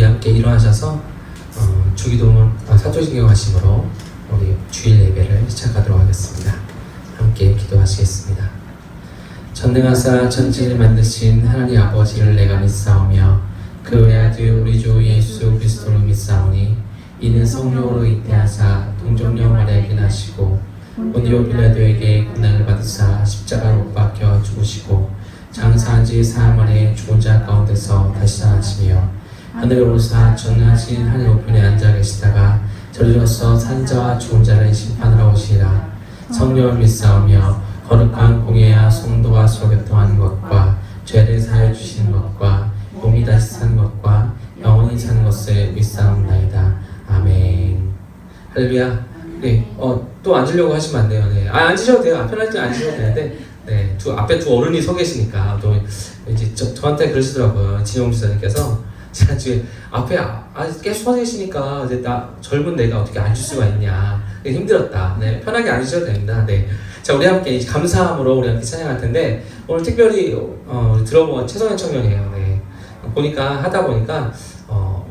우리 함께 일어나셔서 주기도문 사도신경 하심으로 우리 주일 예배를 시작하도록 하겠습니다. 함께 기도하시겠습니다. 전능하사 천지를 만드신 하나님 아버지를 내가 믿사오며 그 외아들 우리 주 예수 그리스도를 믿사오니 이는 성령으로 잉태하사 동정녀 마리아에게 나시고 본디오 빌라도에게 고난을 받으사 십자가로 못 박혀 죽으시고 장사한 지 사흘 만에 죽은 자 가운데서 다시 살아나시며 하늘에 오르사 전능하신 하늘 우편에 앉아 계시다가 저리로서 산 자와 죽은 자를 심판하러 오시리라. 성령을 믿사오며 거룩한 공예와 성도와 소교통하는 것과 죄를 사하여 주시는 것과 몸이 다시 사는 것과 영원히 사는 것을 믿사옵나이다. 아멘. 할렐루야. 네, 또 앉으려고 하시면 안 돼요. 네, 앉으셔도 돼요. 편할 때 앉으셔도 되는데, 네, 앞에 두 어른이 서 계시니까 또 이제 저한테 그러시더라고요. 진영 목사님께서 제가 지금 앞에 계속 서 계시니까 이제 젊은 내가 어떻게 앉을 수가 있냐. 네, 힘들었다. 네, 편하게 앉으셔도 됩니다. 네, 자, 우리 함께 감사함으로 우리 함께 찬양할 텐데 오늘 특별히 들어본 최성현 청년이에요. 네, 하다 보니까.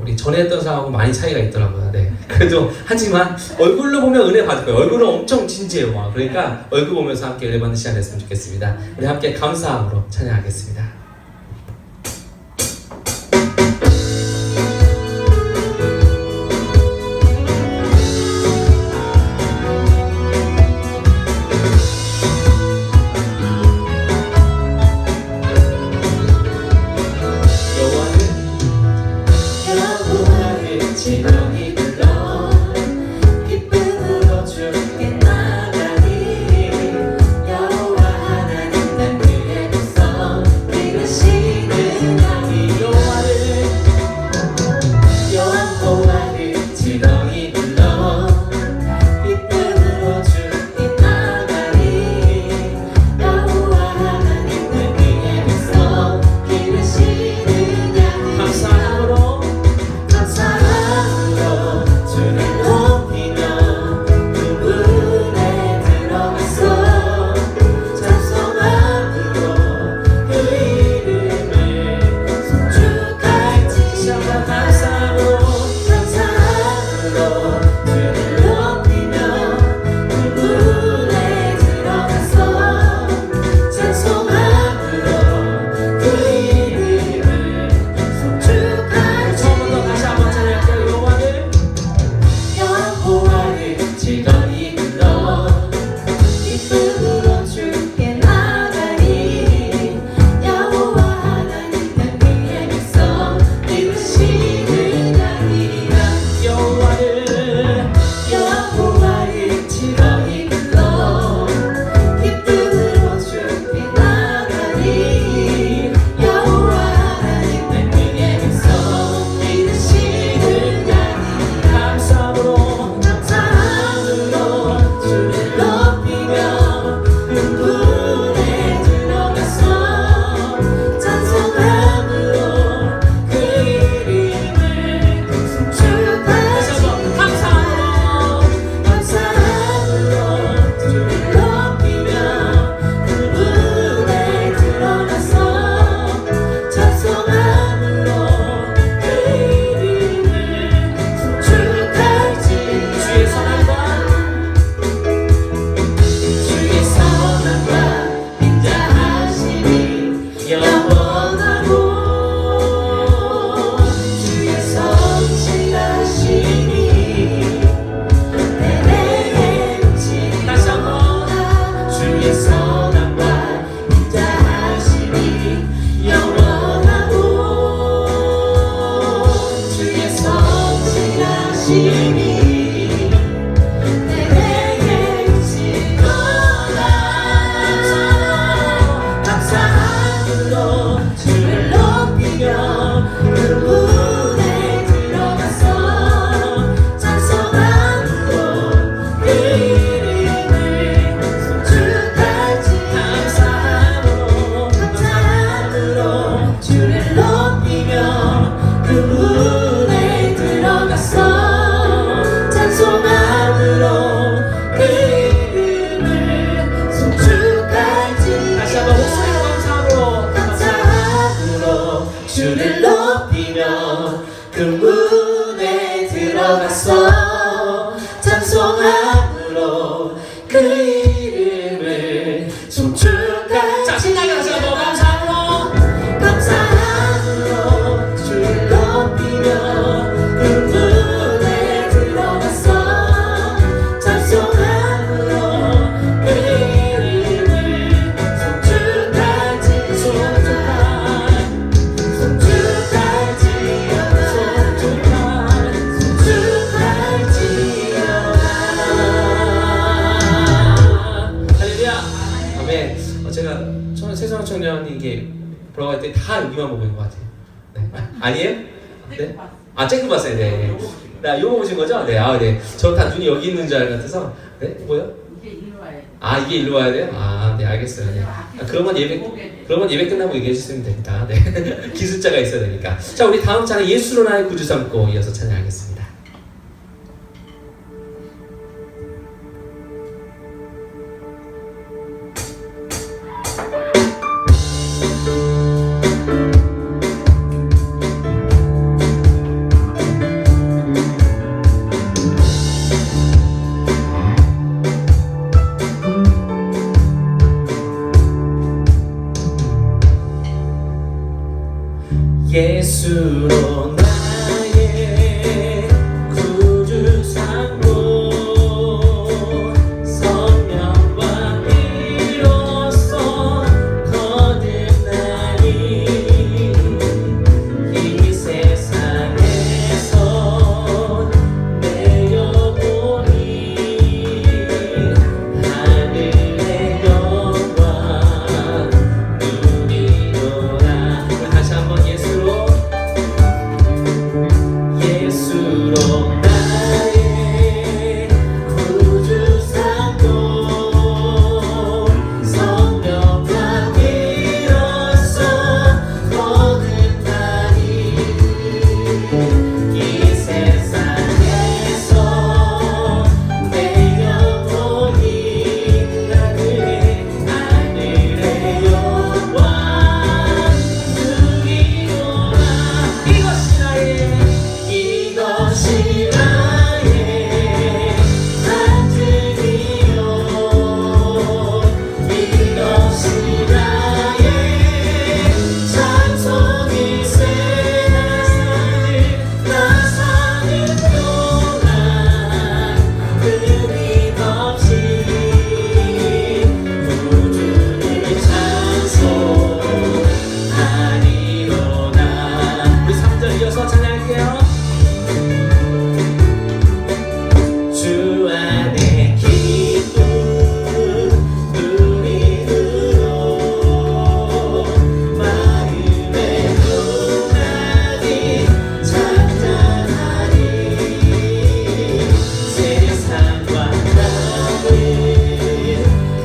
우리 전에 했던 사람하고 많이 차이가 있더라고요. 네. 그래도 하지만 얼굴로 보면 은혜 받을 거예요. 얼굴은 엄청 진지해요. 그러니까 얼굴 보면서 함께 은혜 받는 시간 됐으면 좋겠습니다. 우리 함께 감사함으로 찬양하겠습니다. 주를 높이며 그 문에 들어갔어. 그 문에 들어가서 찬송함으로 그 이름을 송축할. 자, 신나게 다시 한번 감사함으로 주를 높이며 그 문에 들어가서 찬송함으로 그 이름을 제가 처음에 세상 청년이 이게 보러 갈 때 다 여기만 보고 있는 것 같아요. 네. 아니에요? 네? 아, 잭크 봤어요. 네. 나 요거 보신 거죠? 네. 아, 네. 저 다 눈이 여기 있는 줄 알 같아서. 네? 뭐요? 이게 일로 와야 돼. 아, 이게 일로 와야 돼요? 아, 네, 알겠어요. 네. 아, 그러면 예배 끝나고 얘기해 주시면 됩니다. 네. 기술자가 있어야 되니까. 자, 우리 다음 찬양 예수로 나의 구주 삼고 이어서 찬양하겠습니다. 예수로 나의 구주 삼고 성령과 피로써 거듭나니 이 세상에서 내 영혼이 하늘의 영광 누리노라. 다시 한번 예수로 나의 구주 삼고 성령과 피로써 거듭나니 이 세상에서 내 영혼이 하늘의 영광 누리노라. 이것이 나의 간증이요 이것이 나의 찬송이 세상을 나 사는 동안 끊임없이 구주를 찬송하리로다. 우리 3절 이어서 찬양할게요. 주 안에 기쁨 누리므로 마음의 평안이 찬찬하리. 세상과 다른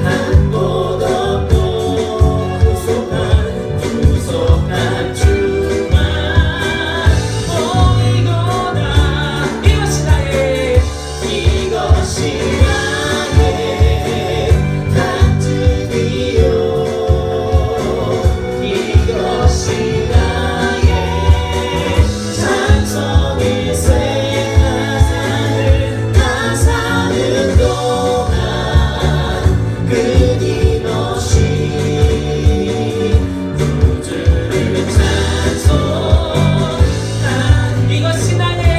한 곳 없고 구속한 주만 보이거나. 이것이 나의 간증이요 이것이 나의 찬송이 세상을 나 사는 동안 끊임없이 구주를 찬송한. 이것이 나의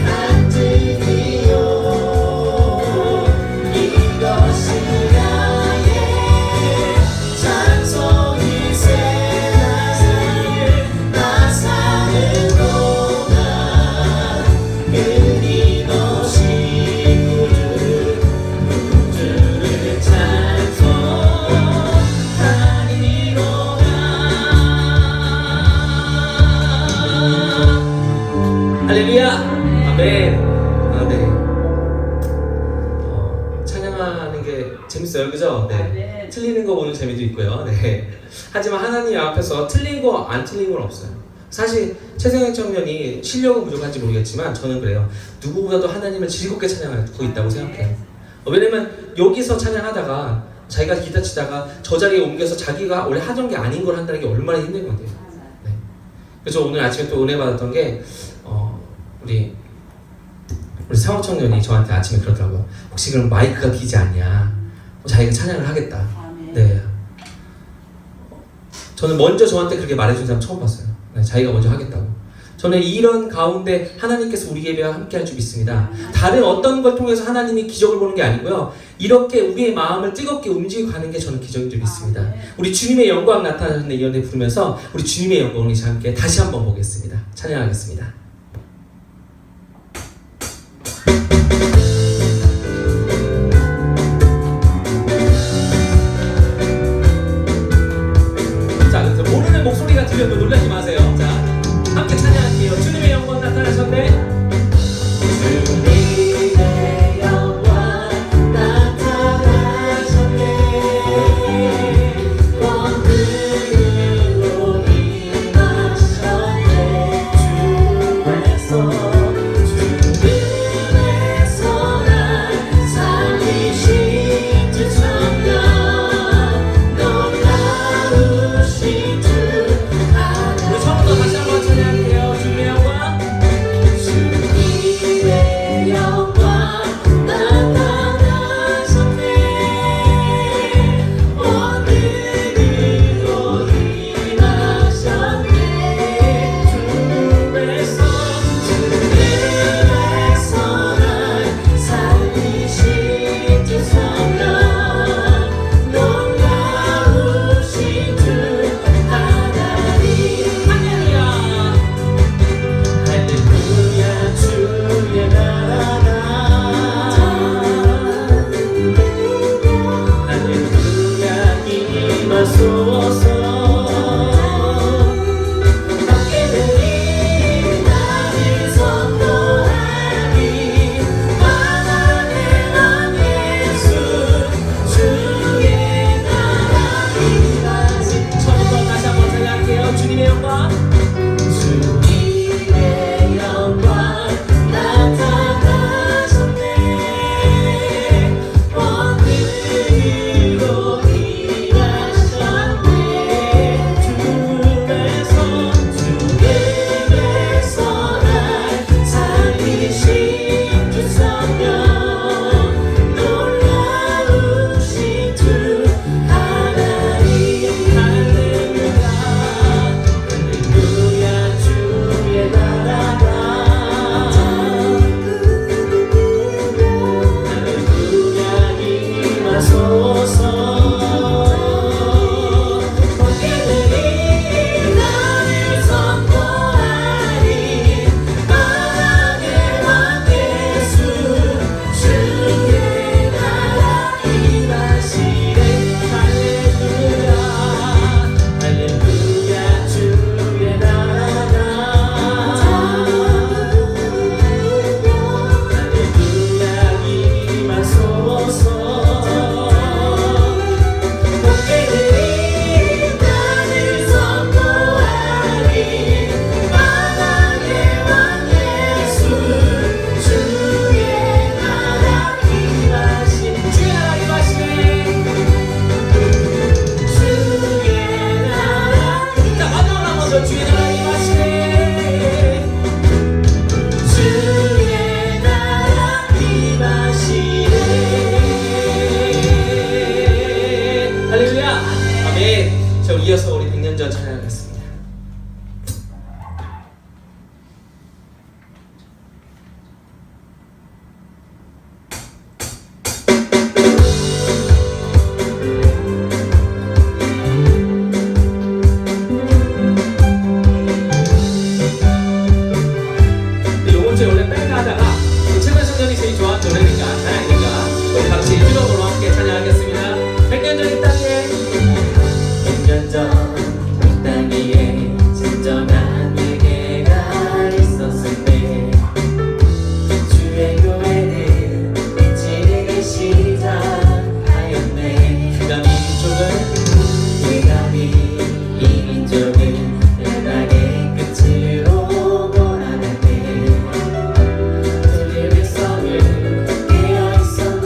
간증이요 이것이 나의 찬송이 세상을 나 사는 동안 끊임없이 구주를 찬송하리로다. 할렐루야! 아멘! 아, 네. 찬양하는 게 재밌어요, 그죠? 네. 네. 틀리는 거 보는 재미도 있고요. 네. 하지만 하나님 앞에서 틀린 거, 안 틀린 건 없어요. 사실 최성현 청년이 실력은 부족한지 모르겠지만 저는 그래요. 누구보다도 하나님을 즐겁게 찬양하고 있다고 생각해요. 왜냐면 여기서 찬양하다가 자기가 기타 치다가 저 자리에 옮겨서 자기가 원래 하던 게 아닌 걸 한다는 게 얼마나 힘든 건데요. 네. 그래서 오늘 아침에 또 은혜 받았던 게 우리 상호 청년이 저한테 아침에 그러더라고요. 혹시 그럼 마이크가 비지 않냐? 자기가 찬양을 하겠다. 네. 저는 먼저 저한테 그렇게 말해준 사람 처음 봤어요. 네, 자기가 먼저 하겠다고. 저는 이런 가운데 하나님께서 우리 예배와 함께 할 줄 믿습니다. 다른 어떤 걸 통해서 하나님이 기적을 보는 게 아니고요. 이렇게 우리의 마음을 뜨겁게 움직이고 가는 게 저는 기적인 줄 믿습니다. 우리 주님의 영광 나타나는 이 연애 부르면서 우리 주님의 영광을 이제 함께 다시 한번 보겠습니다. 찬양하겠습니다. 자, 그래서 모르는 목소리가 들려도 놀라지 마세요. 자, 함께 찬양할게요. 주님의 영광 나타나셨네. 주님의 영광 나타나셨네. 권능으로 임하셨네. 주에서 주님에서 날 살리신 주 성령 놀라우신 주 하나님. 우리 처음부터 다시 한번 찬양할게요. 주님의 영광 이어서 우리 100년 전 찬양하겠습니다. 이번 주에 원래 밴드 하다가 최근 성전이 제일 좋아하는 노래니까 찬양이니까 우리 같이 유럽으로 함께 찬양하겠습니다. 100년 전 이 땅에 100년 전 이 땅 위에 진정한 예배가 있었는데 주의 교회는 미치게 시작하였네. 그가 이 민족은 연락의 끝으로 몰아갔네. 그들의 성을 깨어있었네.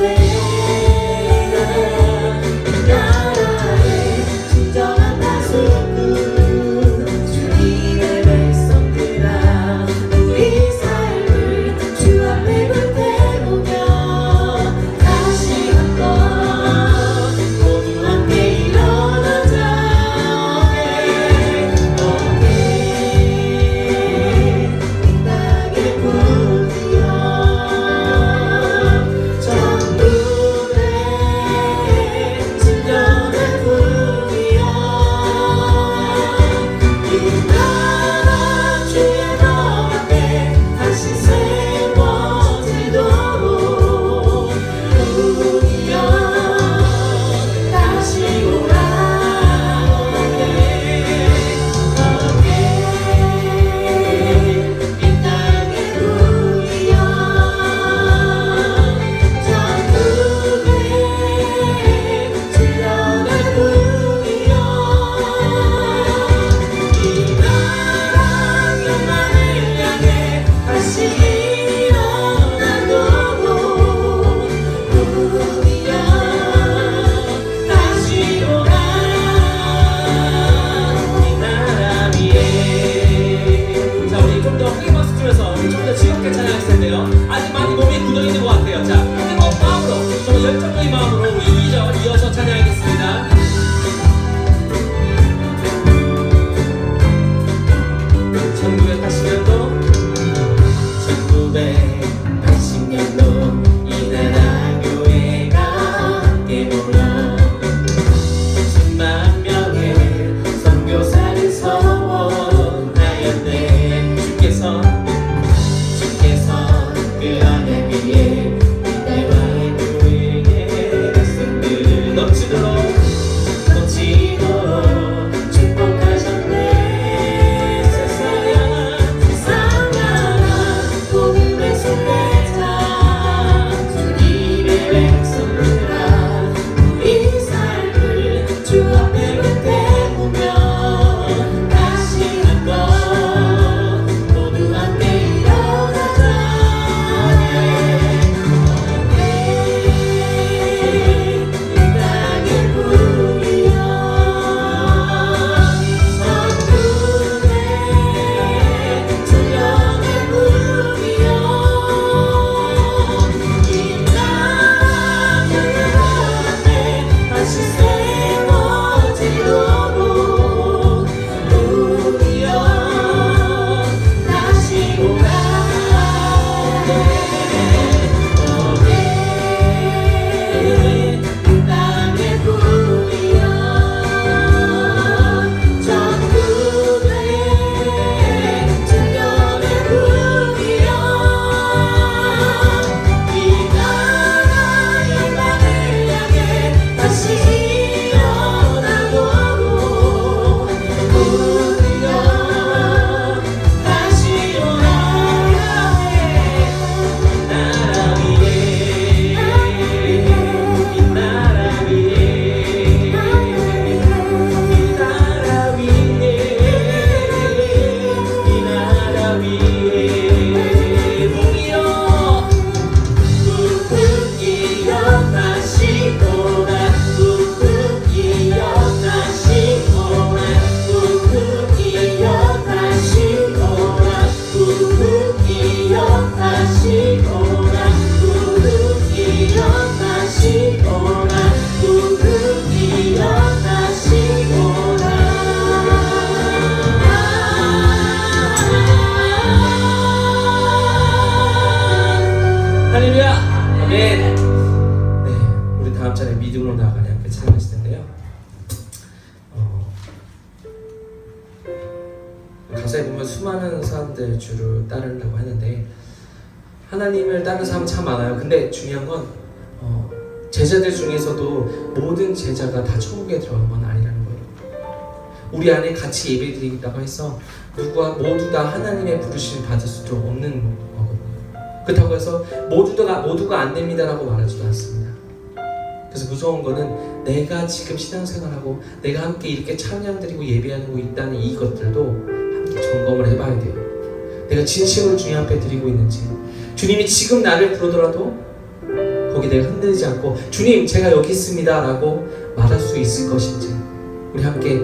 역사에 보면 수많은 사람들 주를 따르려고 하는데 하나님을 따르는 사람 참 많아요. 근데 중요한 건 제자들 중에서도 모든 제자가 다 천국에 들어간 건 아니라는 거예요. 우리 안에 같이 예배드린다고 해서 모두 다 하나님의 부르심을 받을 수도 없는 거거든요. 그렇다고 해서 모두가 안 됩니다라고 말하지도 않습니다. 그래서 무서운 거는 내가 지금 신앙생활하고 내가 함께 이렇게 찬양드리고 예배하고 있다는 이것들도 함께 점검을 해봐야 돼요. 내가 진심으로 주님 앞에 드리고 있는지, 주님이 지금 나를 부르더라도 거기 내가 흔들리지 않고 주님 제가 여기 있습니다 라고 말할 수 있을 것인지, 우리 함께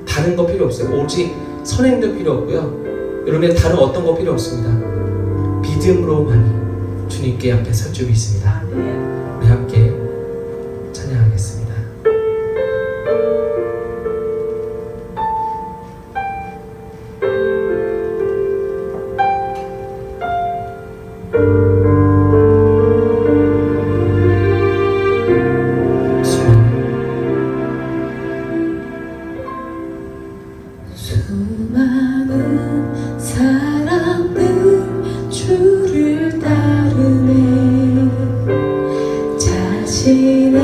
다른 거 필요 없어요. 오직 선행도 필요 없고요. 여러분의 다른 어떤 거 필요 없습니다. 믿음으로만이 주님께 앞에 설 줄 믿습니다. 우리 함께 찬양하겠습니다. 수많은 사람들 주를 따르네. 자신의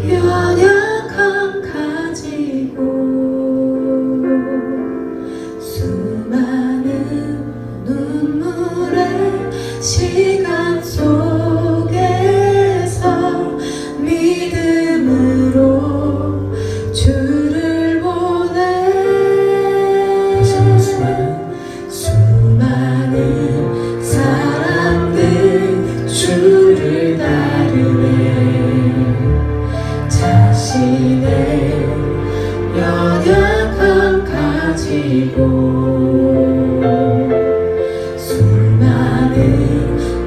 연약함 가지고 수많은 눈물의 시간 속에서 믿음으로 주를 보내. 수많은 사람들 주를 따르네. 자신의 연약함 가지고 수많은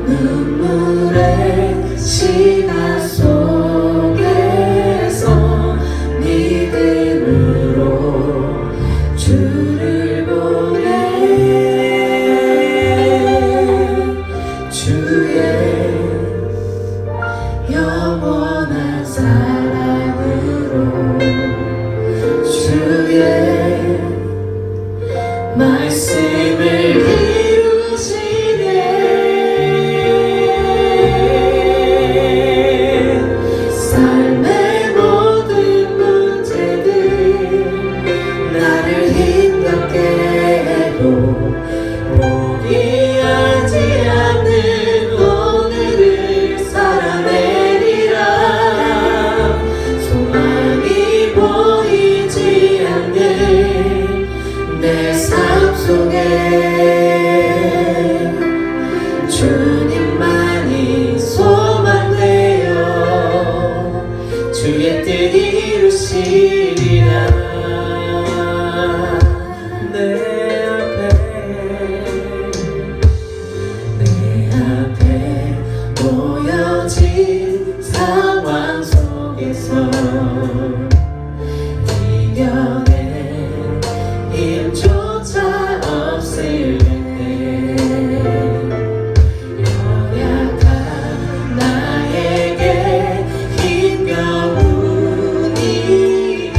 눈물의 시간 속에서 믿음으로 주를 보내. 주의 영원한 사랑으로 주의 말씀을 이루시네. 삶의 모든 문제들 나를 힘겹게 해도 포기하지 않는 오늘을 살아내리라. 소망이 보이지 않는 내 삶 속에 주님만이 소망되어 주의 뜻 이루시리라. 내 앞에 놓여진 상황 속에서 이겨낸 힘조차 없을 때 연약한 나에게 힘겨운 일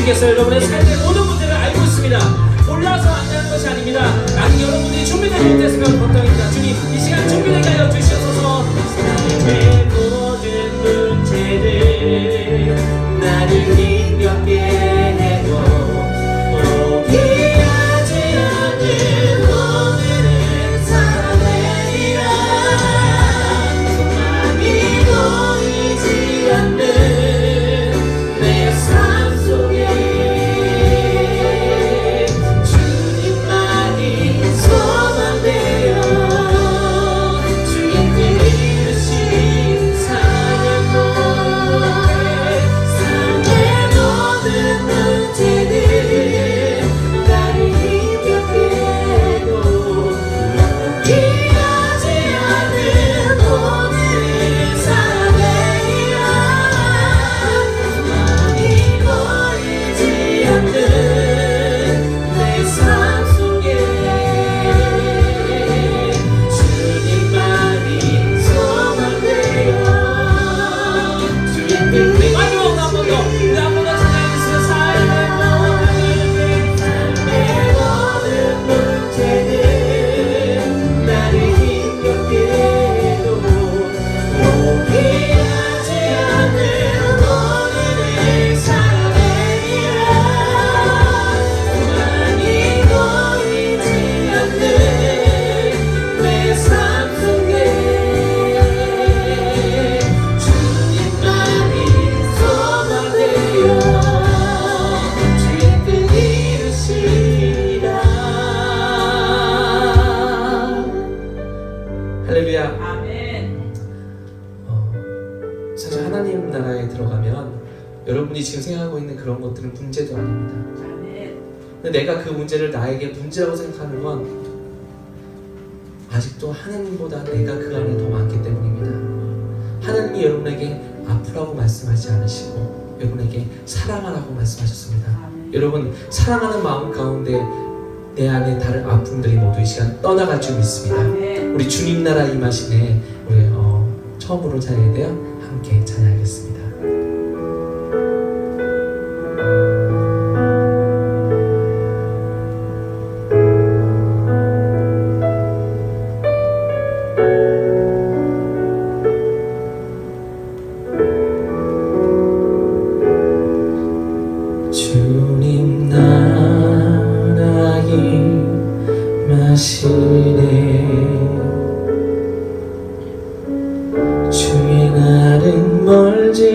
주님께서 여러분의 삶의 모든 문제를 알고 있습니다. 몰라서 안 되는 것이 아닙니다. 아직 여러분들이 준비되지 못했으면 걱정입니다. 주님 이 시간 준비되게 하여 주시옵소서. 삶의 모든 문제를 나를 힘겹게 해도 포기하지 않는 오늘을 살아내리라. 소망이 보이지 않는 내 삶 속에 주님만이 소망되어 주의 뜻 이루신 사랑 노래. 삶의 모든 문제들 나를 힘겹게 해도 포기하지 않는 오늘을 살아내리라. 소망이 보이지 않는 내 삶 속에 주님만이 소망되어 주의 뜻 마지막으로 한 번 더, 한 번 더 찬양해주세요. 삶의 삶의 모든 문제들 나를 힘겹게 해도 포기하지 않는 오늘을 살아내리라. 소망이 보이지 않는 내 삶 속에 주님만이 소망되어 주의 뜻 이루시리라. 할렐루야. 아멘. 사실 하나님 나라에 들어가면 여러분이 지금 생각하고 있는 그런 것들은 문제도 아닙니다. 아멘. 근데 내가 그 문제를 나에게 문제라고 생각하는 건 아직도 하나님보다 내가 그 안에 더 많기 때문입니다. 하나님이 여러분에게 아프라고 말씀하지 않으시고 여러분에게 사랑하라고 말씀하셨습니다. 아멘. 여러분 사랑하는 마음 가운데 내 안에 다른 아픔들이 모두 이 시간 떠나갈 줄 믿습니다. 아멘. 우리 주님 나라 임하시네. 우리 처음으로 찬양해야 돼요. 함께 찬양하겠습니다. 주님 나라 임하시네. 주의 날은 멀지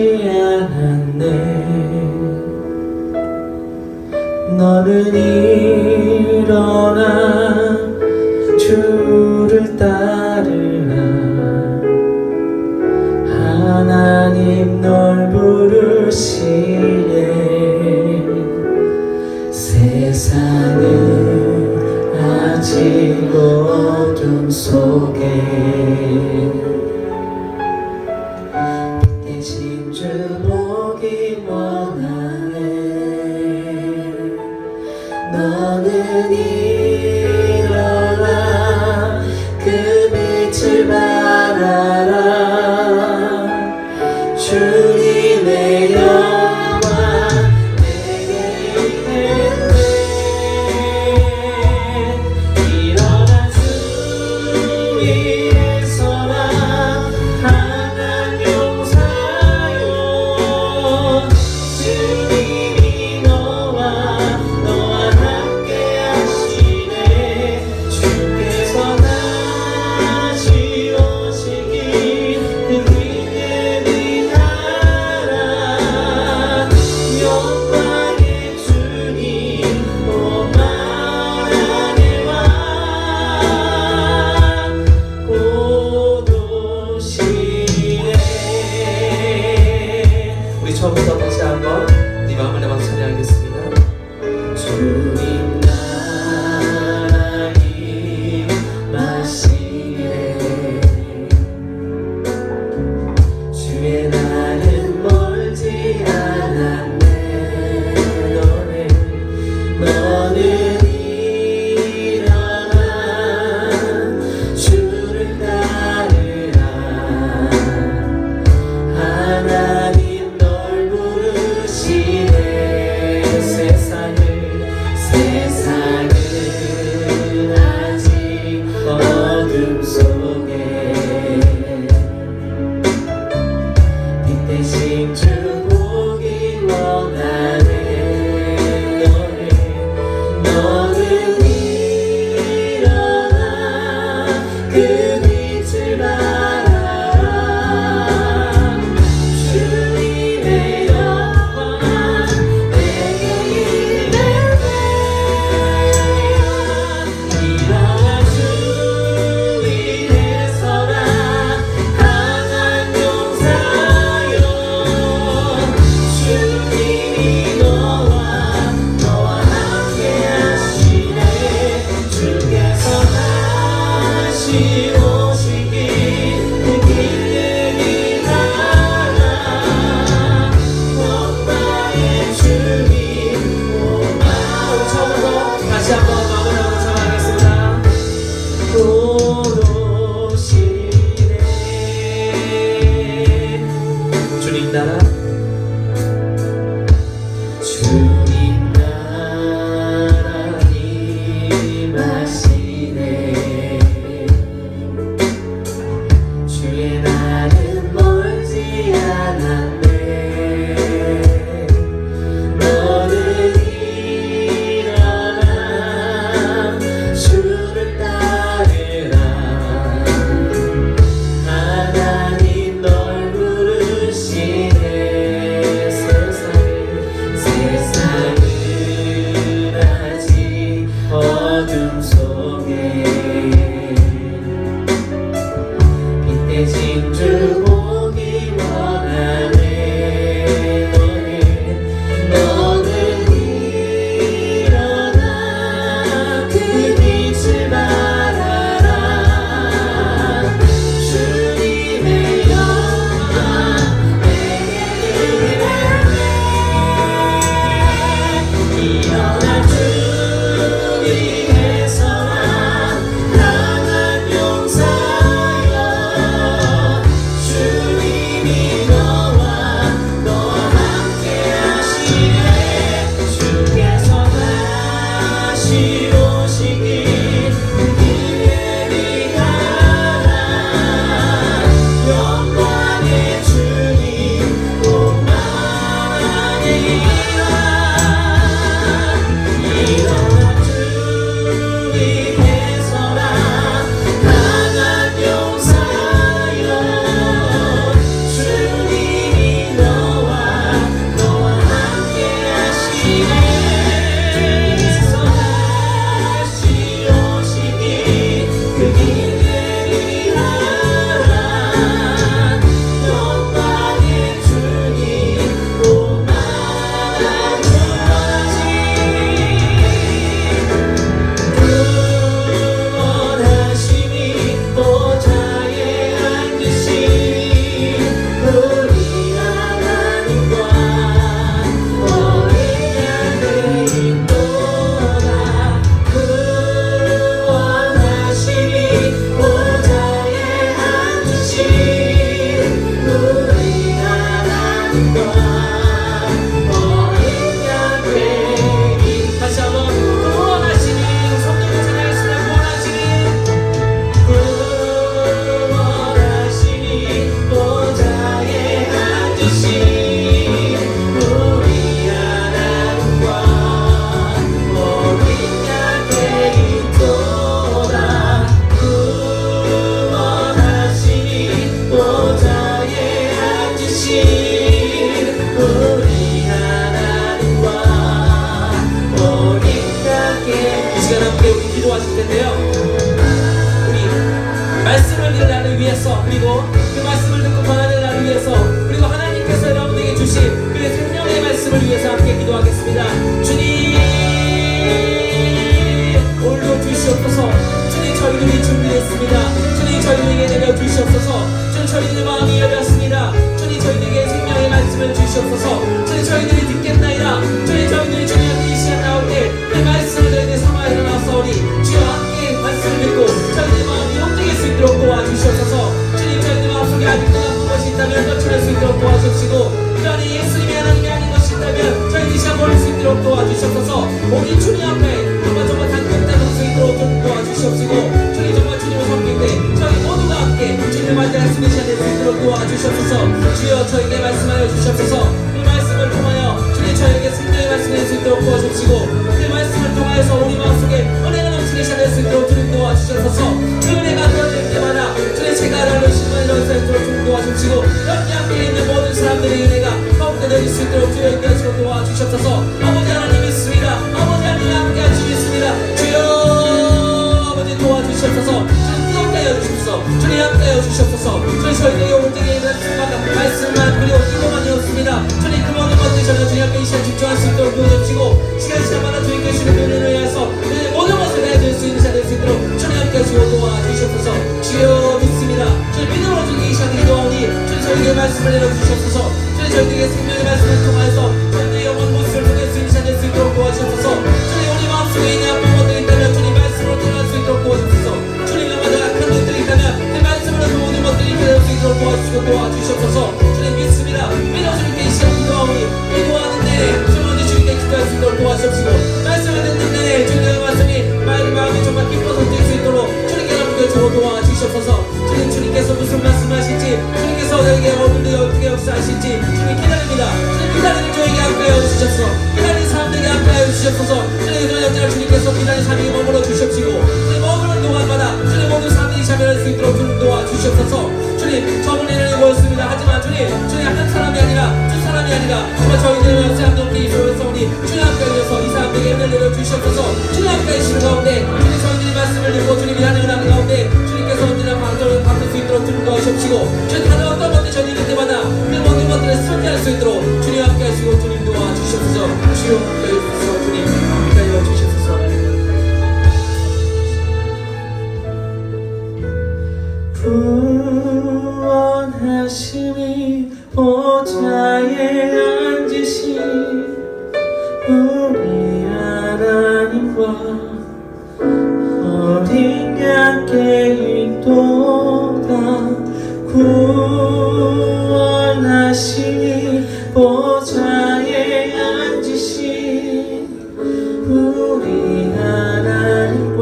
대신 주 보기 원하네. 너는 일어나 그 빛을 바라라. 주님의 영광 내게 이르네. 일어나 주 위에 서라. 강한 용사여. 주님이 너와 함께 하시네. 주께서 다시 오시길 기대리라. 영광의 주님 복만이라. 일어나 주 위에 서라. 강한 용사여. 주님이 너와 함께 하시네. 주께서 다시 오시길 그 기대리라. 영광의 주님 복만하지. 구원하심이 보좌에 앉으신 우리 하나님과 어린 양의 인도다. 구원하심이 보좌에 앉으신 우리 하나님과 어린 양의 인. 다시 한번 구원하시니 성도를 찬양했습니다. 구원하시니 보좌에 앉으신 우리 하나님과 어린 양의 인도다. 구원하시니 보좌에 앉으신 우리 하나님과 어린 양의. 이 시간 함께 우리 기도하실 텐데요. 우리 말씀을 듣는 나를 위해서, 그리고 그 말씀을 듣고 변화되는 나를 위해서, 그리고 하나님께서 여러분에게 주신 그 생명의 말씀을 위해서 함께 기도하겠습니다. 주님, 오늘도 주시옵소서. 주님, 저희들이 준비했습니다. 주님, 저희들에게 내려 주시옵소서. 주님, 저희들의 마음이 열렸습니다. 주님, 저희들에게 생명의 말씀을 주시옵소서. 주님, 저희들이 듣겠나이다. 주님, 저희들이 주님한테 이 시간 나올 때 그 말씀을 저희들의 성화에 일어나서오니 주여 함께 말씀을 듣고 저희들의 마음이 움직일 수 있도록 도와주시옵소서. 주님, 저희들 마음속에 아직도 나쁜 것이 있다면 던져낼 수 있도록 도와주시고, 그러니 예수님이 하나님이 아닌 것이 있다면 저희들이 시험 버릴 수 있도록 도와주시옵소서. 오늘 주님 앞에 정말 단결된 수 있도록 좀 도와주시옵시고, 주님 정말 주님을 섬길 때 저희 모두가 함께 주님을 맞이할 수 있는 시간 될 수 있도록 도와주시옵소서. 주여 저에게 말씀하여 주시옵소서. 그 말씀을 통하여 주님 저에게 생명의 말씀을 낼 수 있도록 도와주시고, 그 말씀을 통하여서 우리 마음속에 은혜가 넘치는 시간 될 수 있도록 주님 도와주시옵소서. 그 은혜가 들어질 때마다 주님 제가 알아는 신문을 넣을 수 있도록 주님 도와주시고, 여기 함께 있는 모든 사람들의 은혜가 가운데 내릴 수 있도록 주여 인도하시고 도와주시옵소서. 아버지 하나님 믿습니다. 아버지 하나님 함께 하시 믿습니다. 주여 아버지 도와주시옵소서. 주님 뜨겁게 하여 주시옵소서. 주님 함께 하여 주시옵소서. 주님 저희들에게 온전히 있는 말씀만 그리고 기도만이었습니다. 주님 그 모든 것들이 저희가 주님 앞에 이 시간 집중할 수 있도록 도와주시고, 시간마다 주님께 주시는 은혜를 위해서 모든 것을 내줄 수 있는 시간 될 수 있도록 주님 함께 하시고 도와주시옵소서. 주여 믿습니다. 주님 믿음으로 주님 이 시간 기도하오니 주님 저희에게 말씀을 내려주시옵소서. 주님 저희에게 생명의 말씀을 통하여서 저희들의 영혼 모습을 보낼 수 있는 시간 될 수 있도록 도와주시옵소서. 주님 우리 마음속에 있는 아픈 것들이 있다면 주님 말씀으로 드러날 수 있도록 도와주시옵소서. 주님 나마다 악한 것들이 있다면 그 말씀으로 그 모든 것들이 변할 수 있도록 도와주시고 도와주시옵소서. 주님 믿습니다. 믿어 주님께 이 시간 기도하오니 기도하는 내내 주님 먼저 주님께 기도할 수 있도록 도와주시옵시고, 말씀을 듣는 내내 주님의 말씀이 마음이 정말 기뻐서 뛸 수 있도록 주님께 주고 도와주시옵소서. 주님께서 무슨 말씀하실지, 주님께서 저에게 어느 어떻게 역사하실지 주님 기다립니다. 주님 기다리는 저에게 함께하여 주시옵소서. 기다리는 사람들에게 함께하여 주시옵소서. 주님 그 여자를 주님께서 기다리는 사람에게 머물러 주시옵시고, 주님 머무는 동안마다 주님 모든 사람들이 참여할 수 있도록 주님 도와주시옵소서. 주님 저번에는 모였습니다. 하지만 주님 한 사람이 아니라 두 사람이 아니라 정말 저희들은 사람들께 있어서 우리 주님 함께 해주셔서 이 사람들에게 은혜를 내려주시옵소서. 주님 함께 해주시는 가운데 주님 저희들이 말씀을 듣고 주님이 하는 가운데 주님께서 언제나 받을 수 있도록 주님 도와주시옵소서. 주시고 주님 다른 어떤 것들 저희 있을 때마다 그 모든 것들을 설계할 수 있도록 주님 함께 하시고 주님 도와주시옵소서. 주여 함께 해주소서. 주님 함께 하여 주시옵소서. 구원하심이 보좌에 앉으신 우리 하나님과 어린 양께 있도다. 구원하심이 보좌에 앉으신 우리 하나님과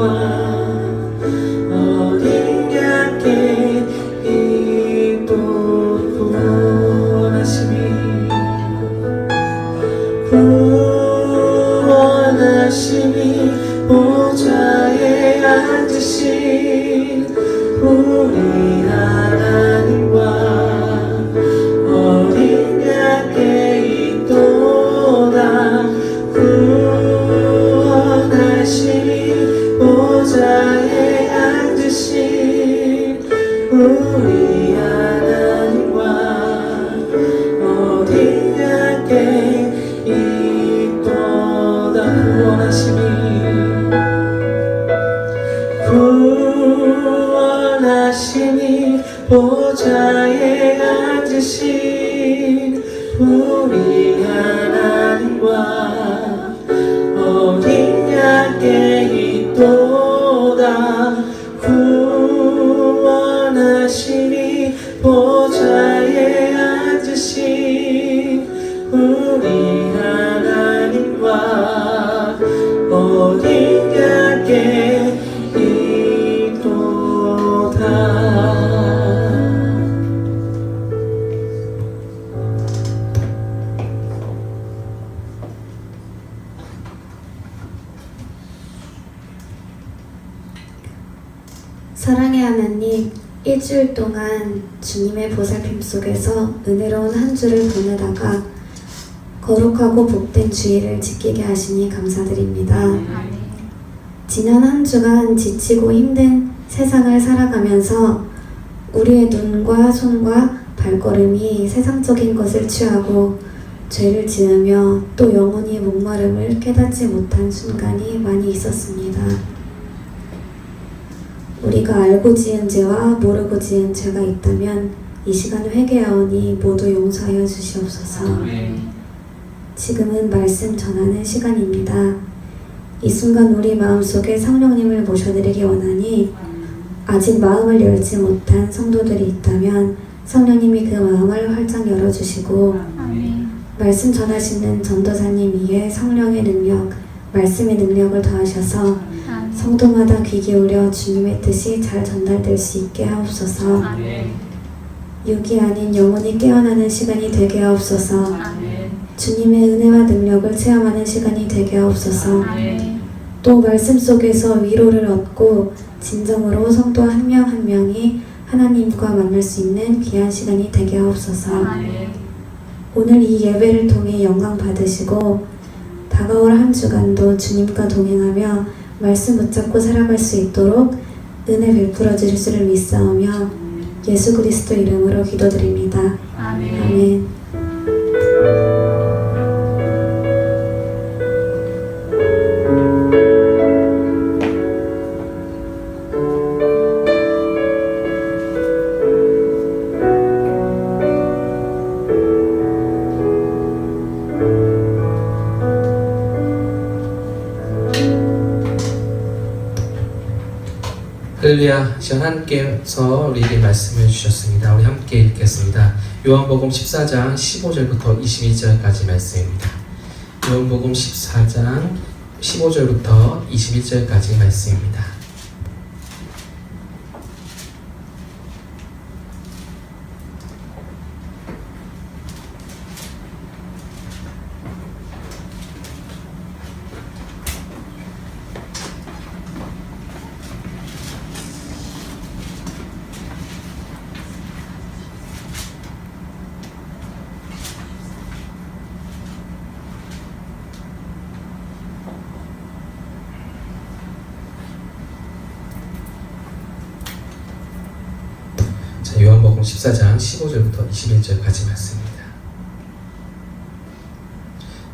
어린 양께 있도 구원하심이 보좌에 앉으신 우리 하나님과 어린 양께 있도다. 구원하심이 보좌에 앉으신 우리 하나님과 어린 양께 있도다. 구원하심이 보좌에 앉으신 우리 하나님과 어린 양께 있도다. 구원하심이 보좌에 앉으신 우리 하나님과 어린 양께 있도다. 사랑의 하나님, 일주일 동안 주님의 보살핌 속에서 은혜로운 한 주를 보내다가 거룩하고 복된 주일을 지키게 하시니 감사드립니다. 지난 한 주간 지치고 힘든 세상을 살아가면서 우리의 눈과 손과 발걸음이 세상적인 것을 취하고 죄를 지으며 또 영원히 목마름을 깨닫지 못한 순간이 많이 있었습니다. 우리가 알고 지은 죄와 모르고 지은 죄가 있다면 이 시간 회개하오니 모두 용서하여 주시옵소서. 지금은 말씀 전하는 시간입니다. 이 순간 우리 마음속에 성령님을 모셔드리기 원하니 아직 마음을 열지 못한 성도들이 있다면 성령님이 그 마음을 활짝 열어주시고 말씀 전하시는 전도사님 위에 성령의 능력, 말씀의 능력을 더하셔서 성도마다 귀 기울여 주님의 뜻이 잘 전달될 수 있게 하옵소서. 육이 아닌 영혼이 깨어나는 시간이 되게 하옵소서. 주님의 은혜와 능력을 체험하는 시간이 되게 하옵소서. 또 말씀 속에서 위로를 얻고 진정으로 성도 한 명 한 명이 하나님과 만날 수 있는 귀한 시간이 되게 하옵소서. 오늘 이 예배를 통해 영광 받으시고 다가올 한 주간도 주님과 동행하며 말씀 붙잡고 살아갈 수 있도록 은혜 베풀어 주실 줄을 믿사오며 예수 그리스도 이름으로 기도드립니다. 아멘. 할렐루야. 시간 하나님께서 우리에게 말씀해 주셨습니다. 우리 함께 읽겠습니다. 요한복음 14장 15절부터 22절까지 말씀입니다. 요한복음 14장 15절부터 21절까지 말씀입니다. 요한복음 14장 15절부터 21절까지 말씀입니다.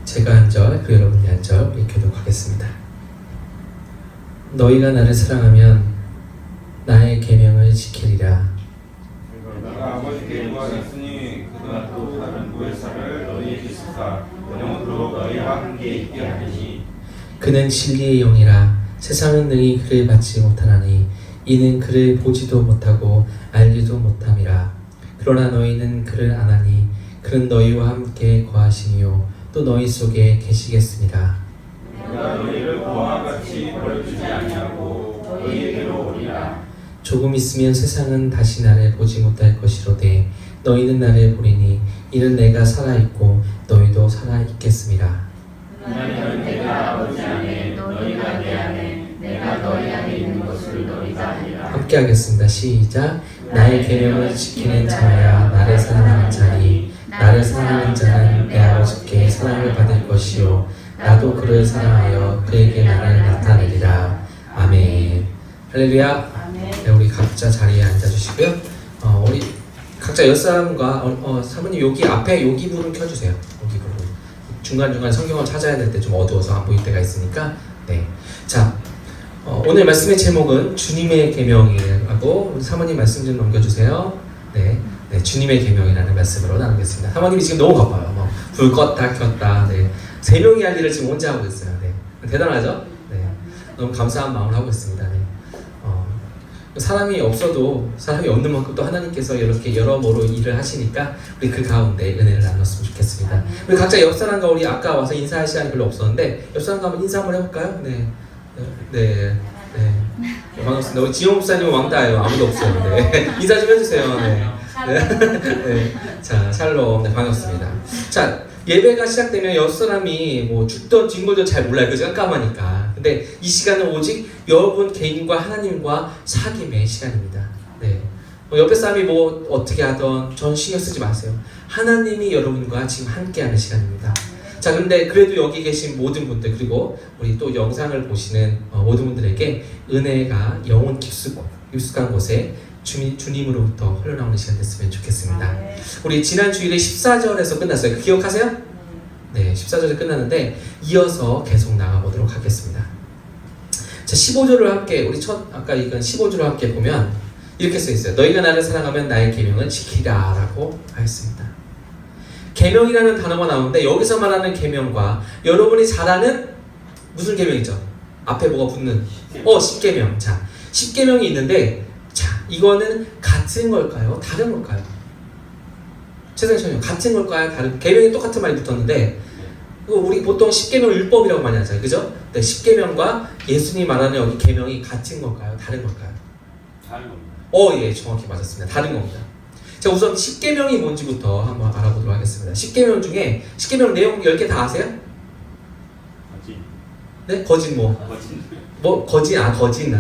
제가 한 절, 그리고 여러분이 한 절 읽도록 하겠습니다. 너희가 나를 사랑하면 나의 계명을 지키리라. 내가 아버지께 구하겠으니 그가 또 다른 보혜사를 너희에게 주사 영원토록 너희와 함께 있게 하리니 그는 진리의 영이라. 세상은 능히 그를 받지 못하나니 이는 그를 보지도 못하고 알지도 못함이라. 그러나 너희는 그를 아나니 그는 너희와 함께 거하시니요 또 너희 속에 계시겠습니다. 내가 너희를 고아와 같이 버려주지 아니하고 너희에게로 오리라. 조금 있으면 세상은 다시 나를 보지 못할 것이로되 너희는 나를 보리니 이는 내가 살아있고 너희도 살아있겠음이라. 왜냐하면 내가 아버지 안에 너희가 내 안에 내가 너희 안에 있는 것을 너희가 알리라. 함께 하겠습니다. 시작. 나의 계명을 지키는 자야 나를 사랑하는 자니 나를 사랑하는 자는 내 아버지께 사랑을 받을 것이요 나도 그를 사랑하여 그에게 나를 나타내리라. 아멘. 할렐루야. 네, 우리 각자 자리에 앉아주시고요. 우리 각자 옆사람과 사모님 여기 앞에 여기 불을 켜주세요. 여기 불을. 중간중간 성경을 찾아야 될 때 좀 어두워서 안 보일 때가 있으니까. 네. 자, 오늘 말씀의 제목은 주님의 계명이라고 우리 사모님 말씀 좀 넘겨주세요. 네. 네, 주님의 계명이라는 말씀으로 나누겠습니다. 사모님이 지금 너무 바빠요. 불 껐다 켰다. 네. 3명이 할 일을 지금 혼자 하고 있어요. 네. 대단하죠? 네. 너무 감사한 마음을 하고 있습니다. 네. 사람이 없어도 사람이 없는 만큼 또 하나님께서 이렇게 여러모로 일을 하시니까 우리 그 가운데 은혜를 나눴으면 좋겠습니다. 우리 각자 옆 사람과 우리 아까 와서 인사할 시간이 별로 없었는데 옆 사람과 한번 인사 한번 해볼까요? 네. 네. 반갑습니다. 우리 지영 목사님은 왕따예요. 아무도 없어요. 네. 인사 좀 해주세요. 네. 네. 자, 샬롬. 네, 반갑습니다. 자, 예배가 시작되면 옆 사람이 뭐 죽던 뒷물도 잘 몰라요. 그죠? 깜깜하니까. 근데 이 시간은 오직 여러분 개인과 하나님과 사귐의 시간입니다. 네. 옆에 사람이 뭐 어떻게 하던 전 신경 쓰지 마세요. 하나님이 여러분과 지금 함께하는 시간입니다. 자, 그런데 그래도 여기 계신 모든 분들 그리고 우리 또 영상을 보시는 모든 분들에게 은혜가 영혼 깊숙한 곳에 주님으로부터 흘러나오는 시간 됐으면 좋겠습니다. 우리 지난 주일에 14절에서 끝났어요. 기억하세요? 네, 14절에 끝났는데 이어서 계속 나가보도록 하겠습니다. 자, 15절을 함께 우리 아까 읽은 15절을 함께 보면 이렇게 써 있어요. 너희가 나를 사랑하면 나의 계명은 지키라라고 하였습니다. 계명이라는 단어가 나오는데 여기서 말하는 계명과 여러분이 잘 아는 무슨 계명이죠? 앞에 뭐가 붙는 10계명. 자, 10계명이 있는데 자, 이거는 같은 걸까요? 다른 걸까요? 최선생님, 같은 걸까요? 다른? 계명이 똑같은 말이 붙었는데 우리 보통 10계명 율법이라고 많이 하잖아요. 그죠? 네, 10계명과 예수님이 말하는 여기 계명이 같은 걸까요? 다른 걸까요? 다른 겁니다. 예, 정확히 맞았습니다. 다른 겁니다. 자, 우선 10계명이 뭔지부터 한번 알아보도록 하겠습니다. 10계명 중에 10계명 내용 10개 다 아세요? 거짓. 네? 거짓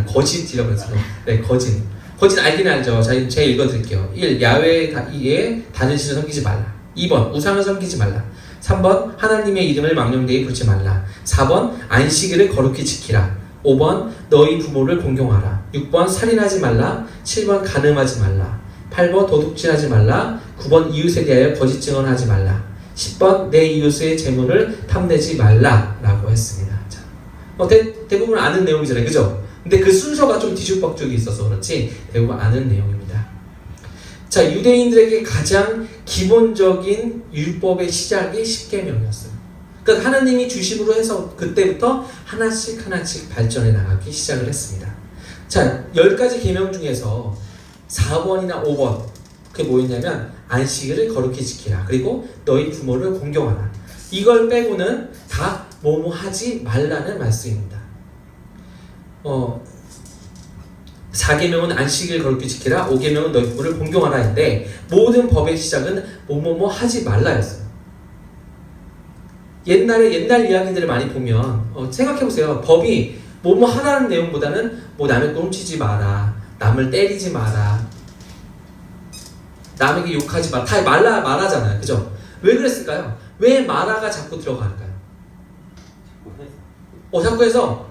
거짓이라고 했어요. 네, 거짓. 거짓 알긴 알죠. 제가 읽어드릴게요. 1. 야훼에 다른 신을 섬기지 말라. 2번 우상을 섬기지 말라. 3번 하나님의 이름을 망령되이 부르지 말라. 4번 안식일을 거룩히 지키라. 5번 너희 부모를 공경하라. 6번 살인하지 말라. 7번 간음하지 말라. 8번 도둑질하지 말라. 9번 이웃에 대하여 거짓 증언하지 말라. 10번 내 이웃의 재물을 탐내지 말라 라고 했습니다. 자, 대부분 아는 내용이잖아요. 그죠? 근데 그 순서가 좀 뒤죽박죽이 있어서 그렇지 대부분 아는 내용입니다. 자, 유대인들에게 가장 기본적인 율법의 시작이 10계명이었어요. 그러니까 하나님이 주심으로 해서 그때부터 하나씩 발전해 나가기 시작을 했습니다. 자, 10가지 계명 중에서 4번이나 5번 그게 뭐였냐면 안식일을 거룩히 지키라. 그리고 너희 부모를 공경하라. 이걸 빼고는 다 뭐뭐 하지 말라는 말씀입니다. 4계명은 안식일 거룩히 지키라. 5계명은 너희 부모를 공경하라 했는데 모든 법의 시작은 뭐뭐뭐 하지 말라였어요. 옛날 이야기들을 많이 보면 생각해보세요. 법이 뭐뭐 하라는 내용보다는 뭐 남의 거 훔치지 마라, 남을 때리지 마라, 남에게 욕하지 마라, 다 말하잖아요. 그죠? 왜 그랬을까요? 왜 마라가 자꾸 들어갈까요? 자꾸 해서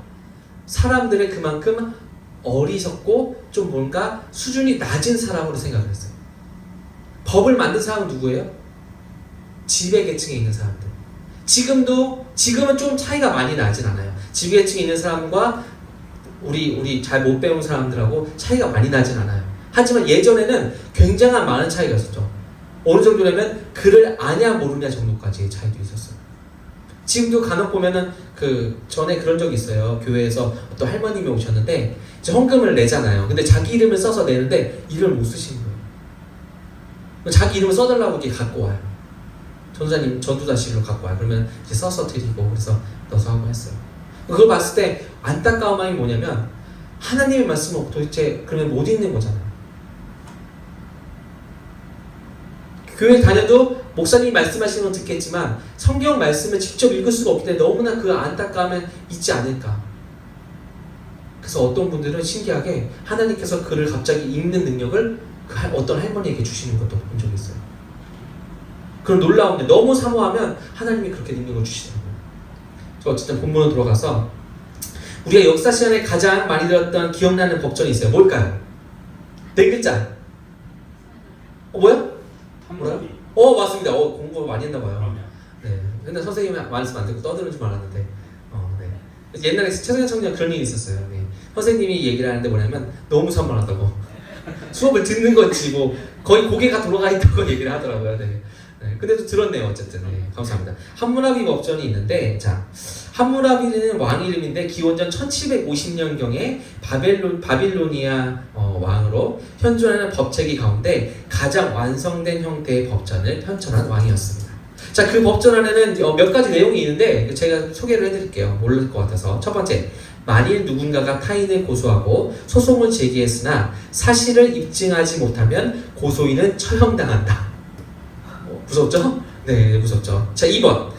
사람들의 그만큼 어리석고 좀 뭔가 수준이 낮은 사람으로 생각을 했어요. 법을 만든 사람은 누구예요? 지배 계층에 있는 사람들. 지금은 좀 차이가 많이 나진 않아요. 지배 계층에 있는 사람과 우리 잘 못 배운 사람들하고 차이가 많이 나진 않아요. 하지만 예전에는 굉장한 많은 차이가 있었죠. 어느 정도냐면 글을 아냐 모르냐 정도까지의 차이도 있었어요. 지금도 간혹 보면은 전에 그런 적이 있어요. 교회에서 어떤 할머님이 오셨는데 이제 헌금을 내잖아요. 근데 자기 이름을 써서 내는데 이름을 못 쓰시는 거예요. 자기 이름을 써달라고 이렇게 갖고 와요. 전도사님 전도사실로 갖고 와요. 그러면 이제 써서 드리고 그래서 넣어서 하고 했어요. 그걸 봤을 때 안타까운 마음이 뭐냐면 하나님의 말씀은 도대체 그러면 못 읽는 거잖아요. 교회 다녀도 목사님이 말씀하시는 건 듣겠지만 성경 말씀을 직접 읽을 수가 없기 때문에 너무나 그 안타까움은 있지 않을까. 그래서 어떤 분들은 신기하게 하나님께서 글을 갑자기 읽는 능력을 어떤 할머니에게 주시는 것도 본 적이 있어요. 그럼 놀라운데 너무 사모하면 하나님이 그렇게 능력을 주시더라고요. 어쨌든 본문으로 돌아가서 우리가 역사 시간에 가장 많이 들었던 기억나는 법전이 있어요. 뭘까요? 네 글자. 뭐야? 뭐라요? 맞습니다. 공부 많이 했나봐요. 네. 근데 선생님이 말씀 안 듣고 떠드는 줄 알았는데, 네. 옛날에 최성현 청년 그런 일이 있었어요. 네. 선생님이 얘기를 하는데 뭐냐면 너무 산만하다고. 수업을 듣는 건지 뭐 거의 고개가 돌아가 있다고 얘기를 하더라고요. 네. 네. 근데도 들었네요. 어쨌든. 네. 감사합니다. 함무라비 법전이 있는데, 자, 함무라비는 왕 이름인데 기원전 1750년경에 바빌로니아 왕으로 현존하는 법체계 가운데 가장 완성된 형태의 법전을 편찬한 왕이었습니다. 자, 그 법전 안에는 몇 가지 내용이 있는데 제가 소개를 해드릴게요. 모를 것 같아서. 첫 번째, 만일 누군가가 타인을 고소하고 소송을 제기했으나 사실을 입증하지 못하면 고소인은 처형당한다. 무섭죠? 네, 무섭죠. 자, 2번.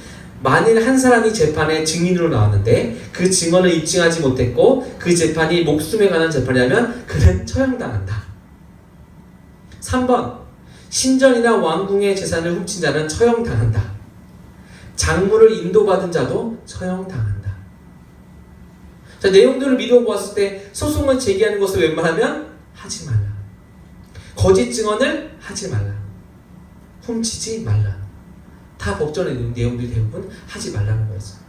만일 한 사람이 재판에 증인으로 나왔는데 그 증언을 입증하지 못했고 그 재판이 목숨에 관한 재판이라면 그는 처형당한다. 3번. 신전이나 왕궁의 재산을 훔친 자는 처형당한다. 장물을 인도받은 자도 처형당한다. 자, 내용들을 미뤄보았을 때 소송을 제기하는 것을 웬만하면 하지 말라. 거짓 증언을 하지 말라. 훔치지 말라. 다 법전의 내용들이 대부분 하지 말라는 거였어요.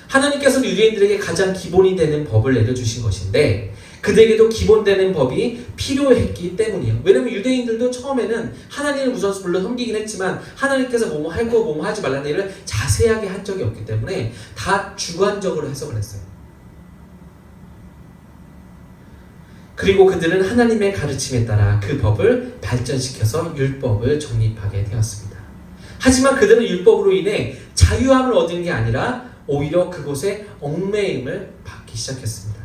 하나님께서는 유대인들에게 가장 기본이 되는 법을 내려주신 것인데 그들에게도 기본되는 법이 필요했기 때문이에요. 왜냐하면 유대인들도 처음에는 하나님을 물론 섬기긴 했지만 하나님께서 뭐뭐 할 거 뭐뭐 하지 말라는 일을 자세하게 한 적이 없기 때문에 다 주관적으로 해석을 했어요. 그리고 그들은 하나님의 가르침에 따라 그 법을 발전시켜서 율법을 정립하게 되었습니다. 하지만 그들은 율법으로 인해 자유함을 얻은 게 아니라 오히려 그곳에 얽매임을 받기 시작했습니다.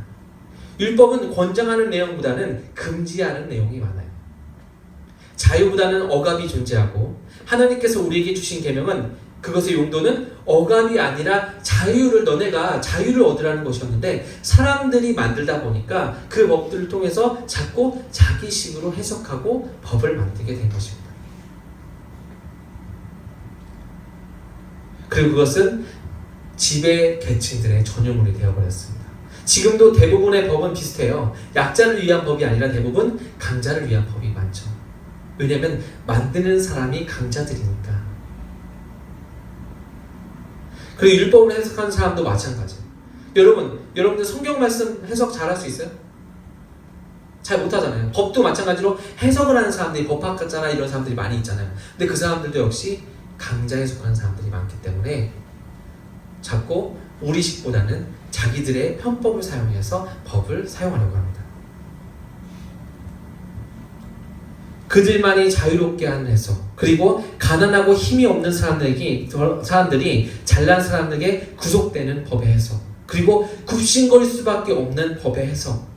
율법은 권장하는 내용보다는 금지하는 내용이 많아요. 자유보다는 억압이 존재하고 하나님께서 우리에게 주신 계명은 그것의 용도는 억압이 아니라 너네가 자유를 얻으라는 것이었는데 사람들이 만들다 보니까 그 법들을 통해서 자꾸 자기식으로 해석하고 법을 만들게 된 것입니다. 그리고 그것은 지배 계층들의 전유물이 되어버렸습니다. 지금도 대부분의 법은 비슷해요. 약자를 위한 법이 아니라 대부분 강자를 위한 법이 많죠. 왜냐하면 만드는 사람이 강자들이니까. 그리고 율법을 해석하는 사람도 마찬가지예요. 여러분들 성경 말씀 해석 잘할 수 있어요? 잘 못하잖아요. 법도 마찬가지로 해석을 하는 사람들이 법학자나 이런 사람들이 많이 있잖아요. 근데 그 사람들도 역시 강자에 속하는 사람들이 많기 때문에 자꾸 우리식보다는 자기들의 편법을 사용해서 법을 사용하려고 합니다. 그들만이 자유롭게 하는 해석, 그리고 가난하고 힘이 없는 사람들이 잘난 사람들에게 구속되는 법의 해석, 그리고 굽신거릴 수밖에 없는 법의 해석.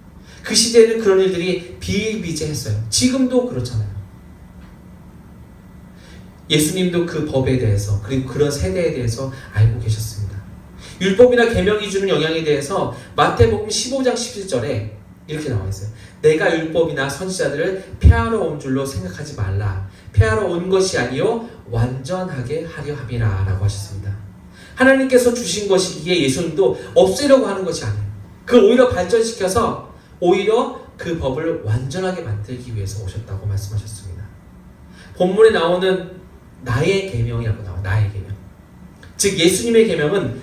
그 시대에는 그런 일들이 비일비재했어요. 지금도 그렇잖아요. 예수님도 그 법에 대해서 그리고 그런 세대에 대해서 알고 계셨습니다. 율법이나 계명이 주는 영향에 대해서 마태복음 15장 17절에 이렇게 나와 있어요. 내가 율법이나 선지자들을 폐하러 온 줄로 생각하지 말라. 폐하러 온 것이 아니요 완전하게 하려 함이라 라고 하셨습니다. 하나님께서 주신 것이기에 예수님도 없애려고 하는 것이 아니에요. 그걸 오히려 발전시켜서 오히려 그 법을 완전하게 만들기 위해서 오셨다고 말씀하셨습니다. 본문에 나오는 나의 계명이라고 나와요. 나의 계명. 즉 예수님의 계명은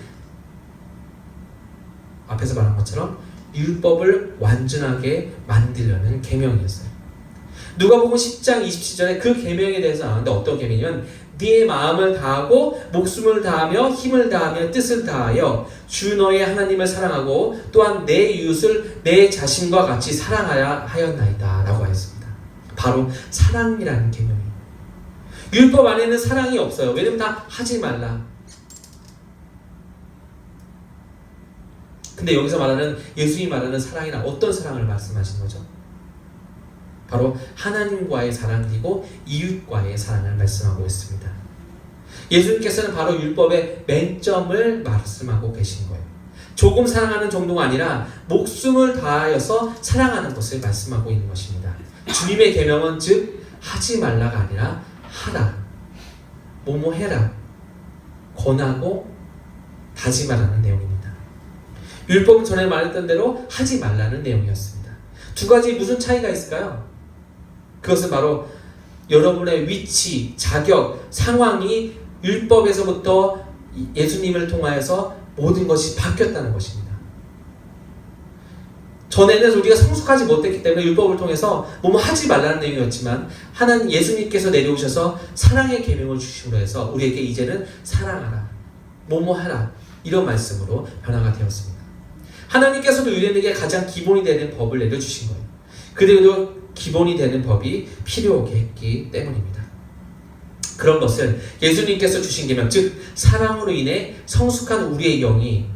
앞에서 말한 것처럼 율법을 완전하게 만들려는 계명이었어요. 누가복음 10장 27절에 그 계명에 대해서 나오는데 어떤 계명이냐면 네 마음을 다하고 목숨을 다하며 힘을 다하며 뜻을 다하여 주 너의 하나님을 사랑하고 또한 내 이웃을 내 자신과 같이 사랑하야 하였나이다 라고 하였습니다. 바로 사랑이라는 계명이에요. 율법 안에는 사랑이 없어요. 왜냐면 다 하지 말라. 근데 여기서 말하는 예수님이 말하는 사랑이란 어떤 사랑을 말씀하시는 거죠? 바로 하나님과의 사랑이고 이웃과의 사랑을 말씀하고 있습니다. 예수님께서는 바로 율법의 맨점을 말씀하고 계신 거예요. 조금 사랑하는 정도가 아니라 목숨을 다하여서 사랑하는 것을 말씀하고 있는 것입니다. 주님의 계명은 즉 하지 말라가 아니라 하라, 뭐뭐 해라, 권하고 다짐하라는 내용입니다. 율법은 전에 말했던 대로 하지 말라는 내용이었습니다. 두 가지 무슨 차이가 있을까요? 그것은 바로 여러분의 위치, 자격, 상황이 율법에서부터 예수님을 통하여서 모든 것이 바뀌었다는 것입니다. 전에는 우리가 성숙하지 못했기 때문에 율법을 통해서 뭐뭐 하지 말라는 내용이었지만 하나님 예수님께서 내려오셔서 사랑의 계명을 주심으로 해서 우리에게 이제는 사랑하라, 뭐뭐 하라 이런 말씀으로 변화가 되었습니다. 하나님께서도 유대인에게 가장 기본이 되는 법을 내려주신 거예요. 그리고 기본이 되는 법이 필요하게 했기 때문입니다. 그런 것을 예수님께서 주신 계명, 즉 사랑으로 인해 성숙한 우리의 영이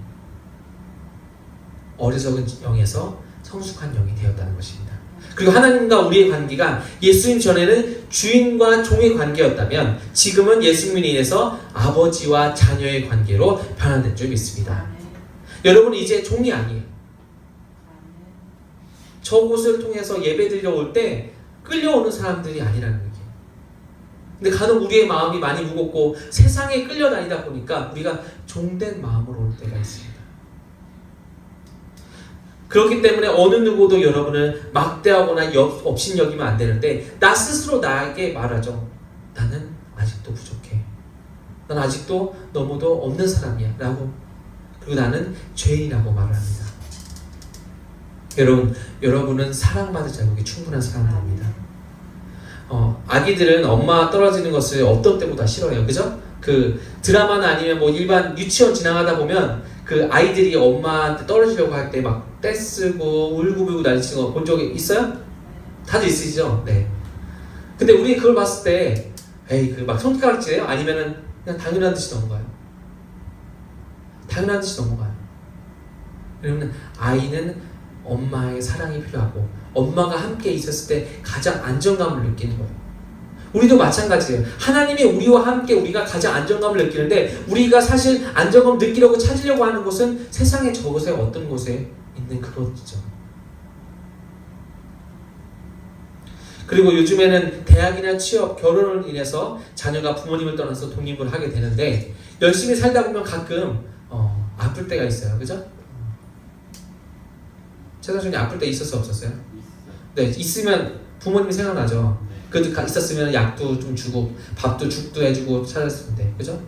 어리석은 영에서 성숙한 영이 되었다는 것입니다. 그리고 하나님과 우리의 관계가 예수님 전에는 주인과 종의 관계였다면 지금은 예수님에 인해서 아버지와 자녀의 관계로 변화된 줄 믿습니다. 여러분 이제 종이 아니에요. 저곳을 통해서 예배드리러 올 때 끌려오는 사람들이 아니라는 얘기예요. 근데 간혹 우리의 마음이 많이 무겁고 세상에 끌려다니다 보니까 우리가 종된 마음으로 올 때가 있습니다. 그렇기 때문에 어느 누구도 여러분을 막대하거나 업신여기면 안 되는데 나 스스로 나에게 말하죠. 나는 아직도 부족해. 난 아직도 너무도 없는 사람이야 라고. 그리고 나는 죄인이라고 말을 합니다. 여러분은 사랑받을 자격이 충분한 사람들입니다. 아기들은 엄마 떨어지는 것을 어떤 때보다 싫어해요. 그죠? 그 드라마나 아니면 뭐 일반 유치원 지나가다 보면 그 아이들이 엄마한테 떨어지려고 할 때 막 떼쓰고 울고불고 난리치는 거 본 적이 있어요? 다들 있으시죠? 네. 근데 우리 그걸 봤을 때 에이 그 막 손가락질해요? 아니면은 그냥 당연한 듯이 넘어가요? 당연한 듯이 넘어가요. 왜냐면 아이는 엄마의 사랑이 필요하고 엄마가 함께 있었을 때 가장 안정감을 느끼는 거예요. 우리도 마찬가지예요. 하나님이 우리와 함께 우리가 가장 안정감을 느끼는데 우리가 사실 안정감 느끼려고 찾으려고 하는 곳은 세상의 저곳에 어떤 곳에 있는 그것이죠. 그리고 요즘에는 대학이나 취업, 결혼을 인해서 자녀가 부모님을 떠나서 독립을 하게 되는데 열심히 살다 보면 가끔 아플 때가 있어요. 그죠? 최사준이 아플 때 있었어요? 없었어요? 네, 있으면 부모님이 생각나죠. 그래도 있었으면 약도 좀 주고 밥도 죽도 해주고 찾았을 텐데, 그죠?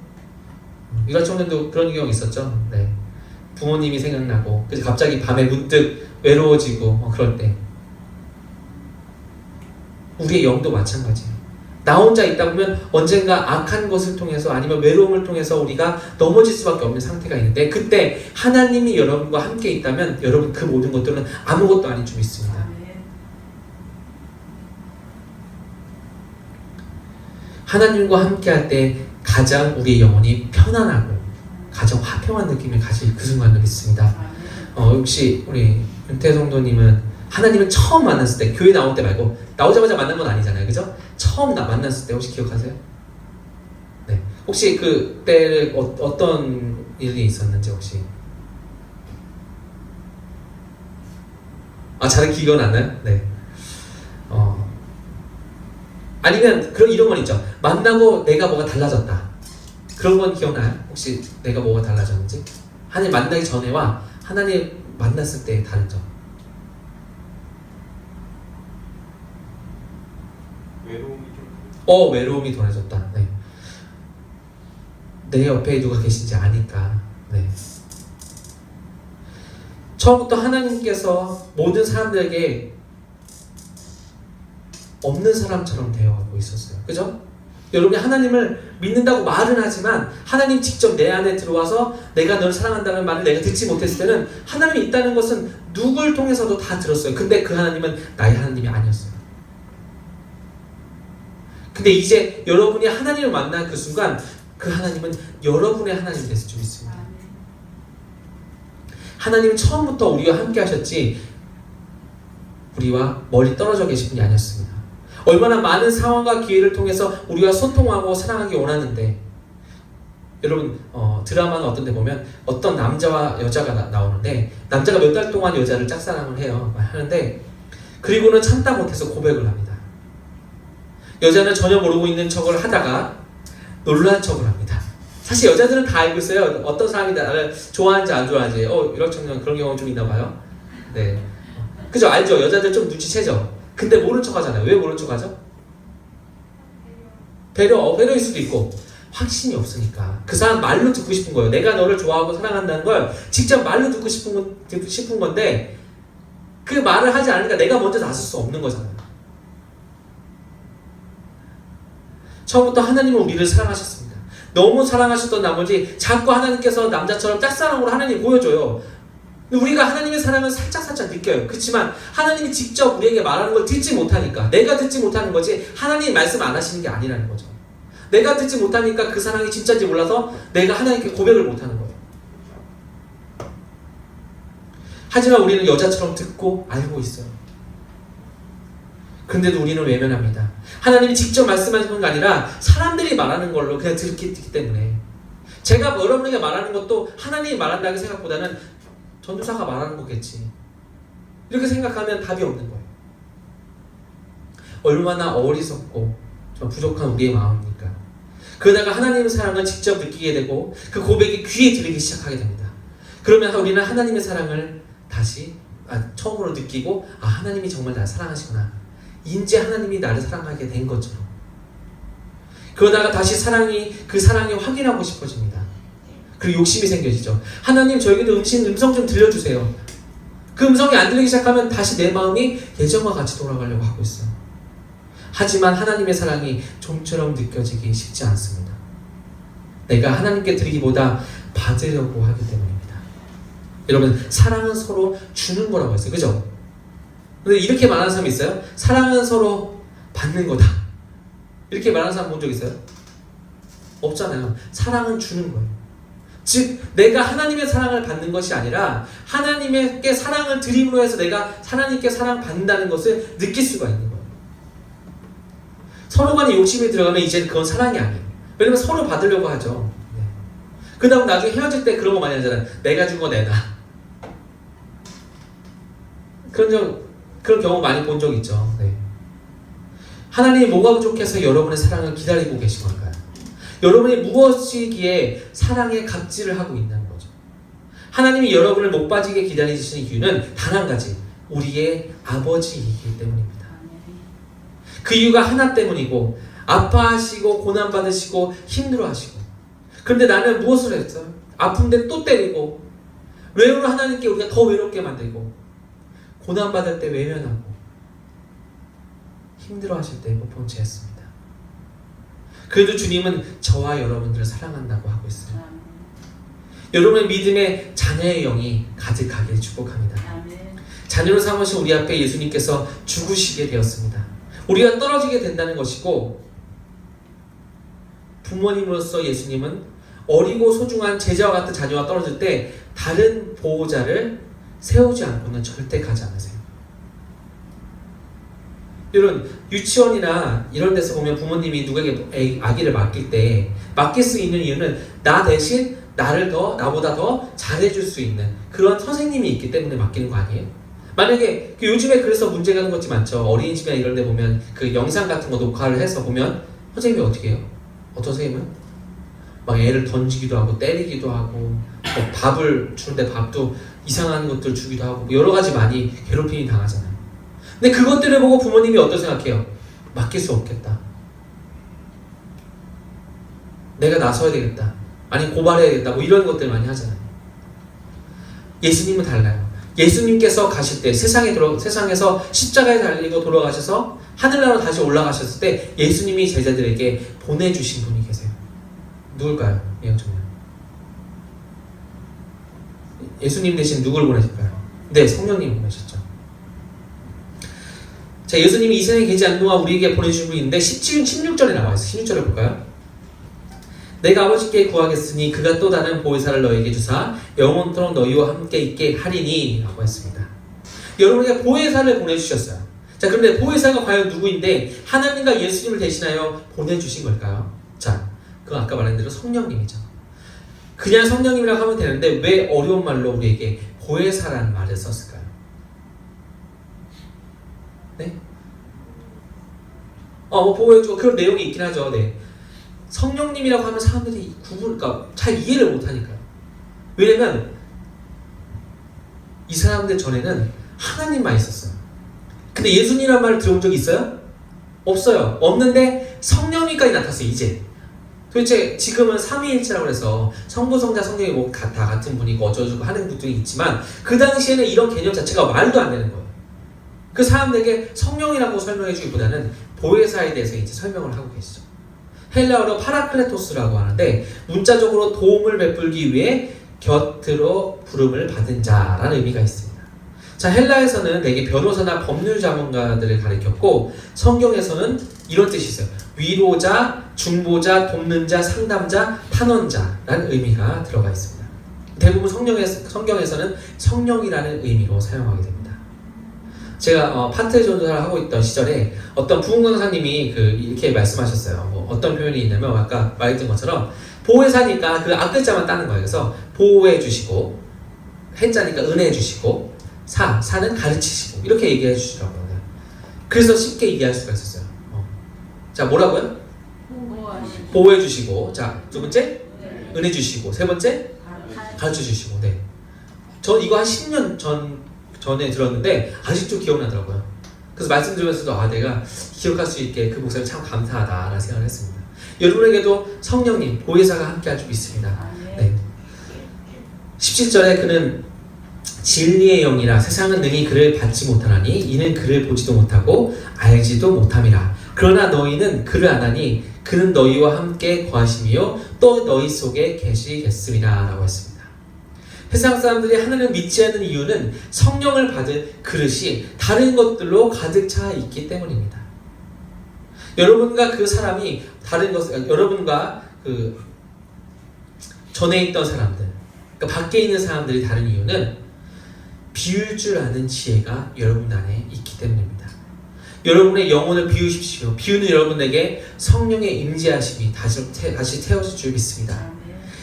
유라청년도 그런 경우 있었죠. 네, 부모님이 생각나고 그래서 갑자기 밤에 문득 외로워지고 그럴 때 우리의 영도 마찬가지예요. 나 혼자 있다 보면 언젠가 악한 것을 통해서 아니면 외로움을 통해서 우리가 넘어질 수밖에 없는 상태가 있는데 그때 하나님이 여러분과 함께 있다면 여러분 그 모든 것들은 아무것도 아닌 줄 믿습니다. 하나님과 함께 할 때 가장 우리의 영혼이 편안하고 가장 화평한 느낌을 가질 그 순간을 믿습니다. 혹시 우리 윤태 성도님은 하나님을 처음 만났을 때 교회 나올 때 말고 나오자마자 만난 건 아니잖아요. 그죠? 처음 만났을 때 혹시 기억하세요? 네. 혹시 그때를 어떤 일이 있었는지 혹시 잘 기억은 안 나요? 네. 아니면 이런 건 있죠. 만나고 내가 뭐가 달라졌다. 그런 건 기억나요? 혹시 내가 뭐가 달라졌는지? 하나님 만나기 전에와 하나님 만났을 때의 다른 점. 외로움이 좀 외로움이 덜해졌다. 네. 내 옆에 누가 계신지 아니까. 네. 처음부터 하나님께서 모든 사람들에게 없는 사람처럼 대하고 있었어요. 그죠? 여러분이 하나님을 믿는다고 말은 하지만 하나님 직접 내 안에 들어와서 내가 널 사랑한다는 말을 내가 듣지 못했을 때는 하나님이 있다는 것은 누굴 통해서도 다 들었어요. 근데 그 하나님은 나의 하나님이 아니었어요. 근데 이제 여러분이 하나님을 만난 그 순간 그 하나님은 여러분의 하나님이 됐을 줄 믿습니다. 하나님은 처음부터 우리와 함께 하셨지 우리와 멀리 떨어져 계신 분이 아니었습니다. 얼마나 많은 상황과 기회를 통해서 우리와 소통하고 사랑하기 원하는데 여러분 드라마는 어떤 데 보면 어떤 남자와 여자가 나오는데 남자가 몇 달 동안 여자를 짝사랑을 해요. 하는데 그리고는 참다 못해서 고백을 합니다. 여자는 전혀 모르고 있는 척을 하다가 놀란 척을 합니다. 사실 여자들은 다 알고 있어요. 어떤 사람이 나를 좋아하는지 안 좋아하는지. 이렇게 그런 경우 좀 있나 봐요. 네, 그죠? 알죠? 여자들 좀 눈치채죠? 근데 모른 척 하잖아요. 왜 모른 척 하죠? 배려일 수도 있고 확신이 없으니까. 그 사람 말로 듣고 싶은 거예요. 내가 너를 좋아하고 사랑한다는 걸 직접 말로 듣고 싶은 건데 그 말을 하지 않으니까 내가 먼저 나설 수 없는 거잖아요. 처음부터 하나님은 우리를 사랑하셨습니다. 너무 사랑하셨던 나머지 자꾸 하나님께서 남자처럼 짝사랑으로 하나님 보여줘요. 우리가 하나님의 사랑을 살짝 느껴요. 그렇지만 하나님이 직접 우리에게 말하는 걸 듣지 못하니까 내가 듣지 못하는 거지 하나님이 말씀 안 하시는 게 아니라는 거죠. 내가 듣지 못하니까 그 사랑이 진짜인지 몰라서 내가 하나님께 고백을 못하는 거예요. 하지만 우리는 여자처럼 듣고 알고 있어요. 그런데도 우리는 외면합니다. 하나님이 직접 말씀하시는 게 아니라 사람들이 말하는 걸로 그냥 듣기 때문에 제가 여러분에게 말하는 것도 하나님이 말한다는 생각보다는 전도사가 말하는 거겠지. 이렇게 생각하면 답이 없는 거예요. 얼마나 어리석고 좀 부족한 우리의 마음입니까? 그러다가 하나님의 사랑을 직접 느끼게 되고 그 고백이 귀에 들리기 시작하게 됩니다. 그러면 우리는 하나님의 사랑을 다시 처음으로 느끼고 하나님이 정말 나를 사랑하시구나. 이제 하나님이 나를 사랑하게 된 것처럼. 그러다가 다시 그 사랑이 확인하고 싶어집니다. 그리고 욕심이 생겨지죠. 하나님 저에게도 음성 좀 들려주세요. 그 음성이 안 들리기 시작하면 다시 내 마음이 예전과 같이 돌아가려고 하고 있어요. 하지만 하나님의 사랑이 좀처럼 느껴지기 쉽지 않습니다. 내가 하나님께 드리기보다 받으려고 하기 때문입니다. 여러분 사랑은 서로 주는 거라고 했어요. 그죠? 근데 이렇게 말하는 사람이 있어요? 사랑은 서로 받는 거다. 이렇게 말하는 사람 본 적 있어요? 없잖아요. 사랑은 주는 거예요. 즉 내가 하나님의 사랑을 받는 것이 아니라 하나님께 사랑을 드림으로 해서 내가 하나님께 사랑받는다는 것을 느낄 수가 있는 거예요. 서로 간에 욕심이 들어가면 이제 그건 사랑이 아니에요. 왜냐면 서로 받으려고 하죠. 네. 그 다음 나중에 헤어질 때 그런 거 많이 하잖아요. 내가 준 거 내놔. 그런 경우 많이 본 적 있죠. 네. 하나님이 뭐가 부족해서 여러분의 사랑을 기다리고 계신 걸까요? 여러분이 무엇이기에 사랑의 갑질을 하고 있는 거죠. 하나님이 여러분을 못 빠지게 기다리시는 이유는 단 한 가지, 우리의 아버지이기 때문입니다. 그 이유가 하나 때문이고 아파하시고 고난받으시고 힘들어하시고 그런데 나는 무엇을 했어요? 아픈데 또 때리고 외로운 하나님께 우리가 더 외롭게 만들고 고난받을 때 외면하고 힘들어하실 때 못 본 채 했습니다. 그래도 주님은 저와 여러분들을 사랑한다고 하고 있어요. 여러분의 믿음의 자녀의 영이 가득하길 축복합니다. 자녀로 삼으신 우리 앞에 예수님께서 죽으시게 되었습니다. 우리가 떨어지게 된다는 것이고 부모님으로서 예수님은 어리고 소중한 제자와 같은 자녀와 떨어질 때 다른 보호자를 세우지 않고는 절대 가지 않으세요. 여러분 유치원이나 이런 데서 보면 부모님이 누구에게 아기를 맡길 때 맡길 수 있는 이유는 나 대신 나보다 더 잘해줄 수 있는 그런 선생님이 있기 때문에 맡기는 거 아니에요? 만약에 요즘에 그래서 문제가 되는 것이 많죠. 어린이집이나 이런 데 보면 그 영상 같은 거 녹화를 해서 보면 선생님이 어떻게 해요? 어떤 선생님은? 막 애를 던지기도 하고 때리기도 하고 뭐 밥을 주는데 밥도 이상한 것들 주기도 하고 여러 가지 많이 괴롭힘이 당하잖아요. 근데 그것들을 보고 부모님이 어떻게 생각해요? 맡길 수 없겠다. 내가 나서야 되겠다, 아니 고발해야 되겠다, 뭐 이런 것들 많이 하잖아요. 예수님은 달라요. 예수님께서 가실 때 세상에서 십자가에 달리고 돌아가셔서 하늘나라로 다시 올라가셨을 때 예수님이 제자들에게 보내주신 분이 계세요. 누굴까요? 이영정님. 예수님 대신 누굴 보내실까요? 네, 성령님 보내셨죠. 자, 예수님이 이 세상에 계지 않는 동안 우리에게 보내주신 분이 있는데 16절에 나와 있어요. 16절을 볼까요? 내가 아버지께 구하겠으니 그가 또 다른 보혜사를 너에게 주사 영원토록 너희와 함께 있게 하리니 라고 했습니다. 여러분에게 보혜사를 보내주셨어요. 자, 그런데 보혜사가 과연 누구인데 하나님과 예수님을 대신하여 보내주신 걸까요? 자, 그건 아까 말한 대로 성령님이죠. 그냥 성령님이라고 하면 되는데 왜 어려운 말로 우리에게 보혜사라는 말을 썼을까요? 네? 뭐 보호해주고 그런 내용이 있긴 하죠. 네. 성령님이라고 하면 사람들이 그러니까 잘 이해를 못하니까요. 왜냐면 이 사람들 전에는 하나님만 있었어요. 근데 예수님이라는 말을 들어본 적이 있어요? 없어요. 없는데 성령님까지 나타났어요. 이제 도대체 지금은 삼위일체라고 해서 성부, 성자, 성령이 뭐 다 같은 분이고 어쩌고 하는 분들이 있지만 그 당시에는 이런 개념 자체가 말도 안 되는 거예요. 그 사람들에게 성령이라고 설명해 주기보다는 보혜사에 대해서 이제 설명을 하고 계시죠. 헬라어로 파라클레토스라고 하는데 문자적으로 도움을 베풀기 위해 곁으로 부름을 받은 자라는 의미가 있습니다. 자, 헬라에서는 대개 변호사나 법률 자문가들을 가리켰고 성경에서는 이런 뜻이 있어요. 위로자, 중보자, 돕는 자, 상담자, 탄원자라는 의미가 들어가 있습니다. 대부분 성경에서는 성령이라는 의미로 사용하게 됩니다. 제가 파트 전도사를 하고 있던 시절에 어떤 부흥 강사님이 이렇게 말씀하셨어요. 어떤 표현이 있냐면 아까 말했던 것처럼 보혜사니까 그 앞글자만 따는 거예요. 그래서 보호해 주시고 해자니까 은혜해 주시고 사는 가르치시고 이렇게 얘기해 주시더라고요. 그래서 쉽게 이해할 수가 있었어요. 자, 뭐라고요? 보호해 주시고, 자, 두 번째 은혜 주시고, 세 번째 가르쳐 주시고. 네. 전 이거 한 10년 전에 들었는데 아직도 기억나더라고요. 그래서 말씀드리면서도 내가 기억할 수 있게 그 목사님 참 감사하다라는 생각을 했습니다. 여러분에게도 성령님, 보혜사가 함께할 줄 믿습니다. 네. 17절에 그는 진리의 영이라 세상은 능히 그를 받지 못하나니 이는 그를 보지도 못하고 알지도 못함이라. 그러나 너희는 그를 아나니 그는 너희와 함께 거하심이요 또 너희 속에 계시겠습니다 라고 했습니다. 세상 사람들이 하나님을 믿지 않는 이유는 성령을 받은 그릇이 다른 것들로 가득 차 있기 때문입니다. 여러분과 그 사람이 다른 것, 여러분과 그 전에 있던 사람들, 그러니까 밖에 있는 사람들이 다른 이유는 비울 줄 아는 지혜가 여러분 안에 있기 때문입니다. 여러분의 영혼을 비우십시오. 비우는 여러분에게 성령의 임재하심이 다시 태워질 줄 믿습니다.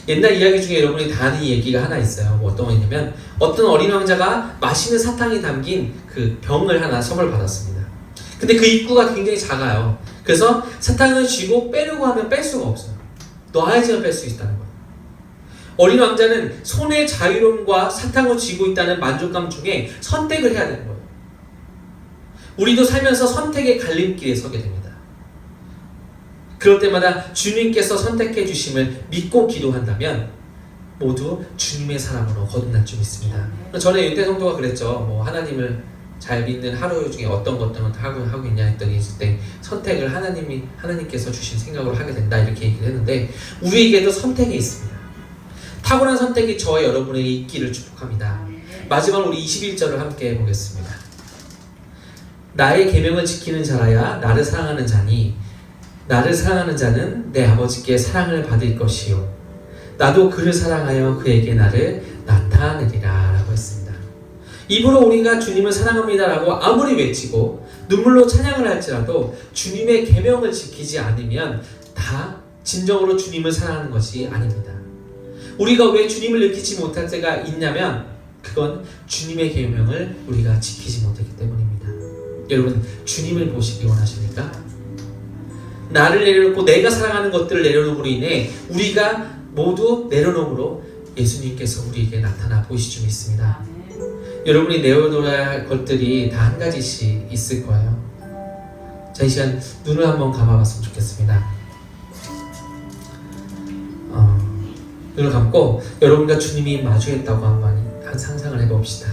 옛날 이야기 중에 여러분이 다 아는 얘기가 하나 있어요. 뭐 어떤 거냐면 어떤 어린 왕자가 맛있는 사탕이 담긴 그 병을 하나 선물 받았습니다. 근데 그 입구가 굉장히 작아요. 그래서 사탕을 쥐고 빼려고 하면 뺄 수가 없어요. 놔야지만 뺄 수 있다는 거예요. 어린 왕자는 손의 자유로움과 사탕을 쥐고 있다는 만족감 중에 선택을 해야 되는 거예요. 우리도 살면서 선택의 갈림길에 서게 됩니다. 그럴 때마다 주님께서 선택해 주심을 믿고 기도한다면 모두 주님의 사람으로 거듭날 줄 믿습니다. 전에 윤태 성도가 그랬죠. 뭐 하나님을 잘 믿는 하루 중에 어떤 것들은 하고 있냐 했더니 그때 선택을 하나님께서 주신 생각으로 하게 된다 이렇게 얘기를 했는데 우리에게도 선택이 있습니다. 탁월한 선택이 저와 여러분에게 있기를 축복합니다. 마지막으로 우리 21절을 함께 해보겠습니다. 나의 계명을 지키는 자라야 나를 사랑하는 자니 나를 사랑하는 자는 내 아버지께 사랑을 받을 것이요 나도 그를 사랑하여 그에게 나를 나타내리라 라고 했습니다. 입으로 우리가 주님을 사랑합니다 라고 아무리 외치고 눈물로 찬양을 할지라도 주님의 계명을 지키지 않으면 다 진정으로 주님을 사랑하는 것이 아닙니다. 우리가 왜 주님을 느끼지 못할 때가 있냐면 그건 주님의 계명을 우리가 지키지 못했기 때문입니다. 여러분 주님을 보시기 원하십니까? 나를 내려놓고 내가 사랑하는 것들을 내려놓음으로 인해 우리가 모두 내려놓음으로 예수님께서 우리에게 나타나 보이실 줄 믿습니다. 여러분이 내려놓아야 할 것들이 다 한 가지씩 있을 거예요. 자, 이 시간 눈을 한번 감아봤으면 좋겠습니다. 눈을 감고 여러분과 주님이 마주했다고 한번 상상을 해봅시다.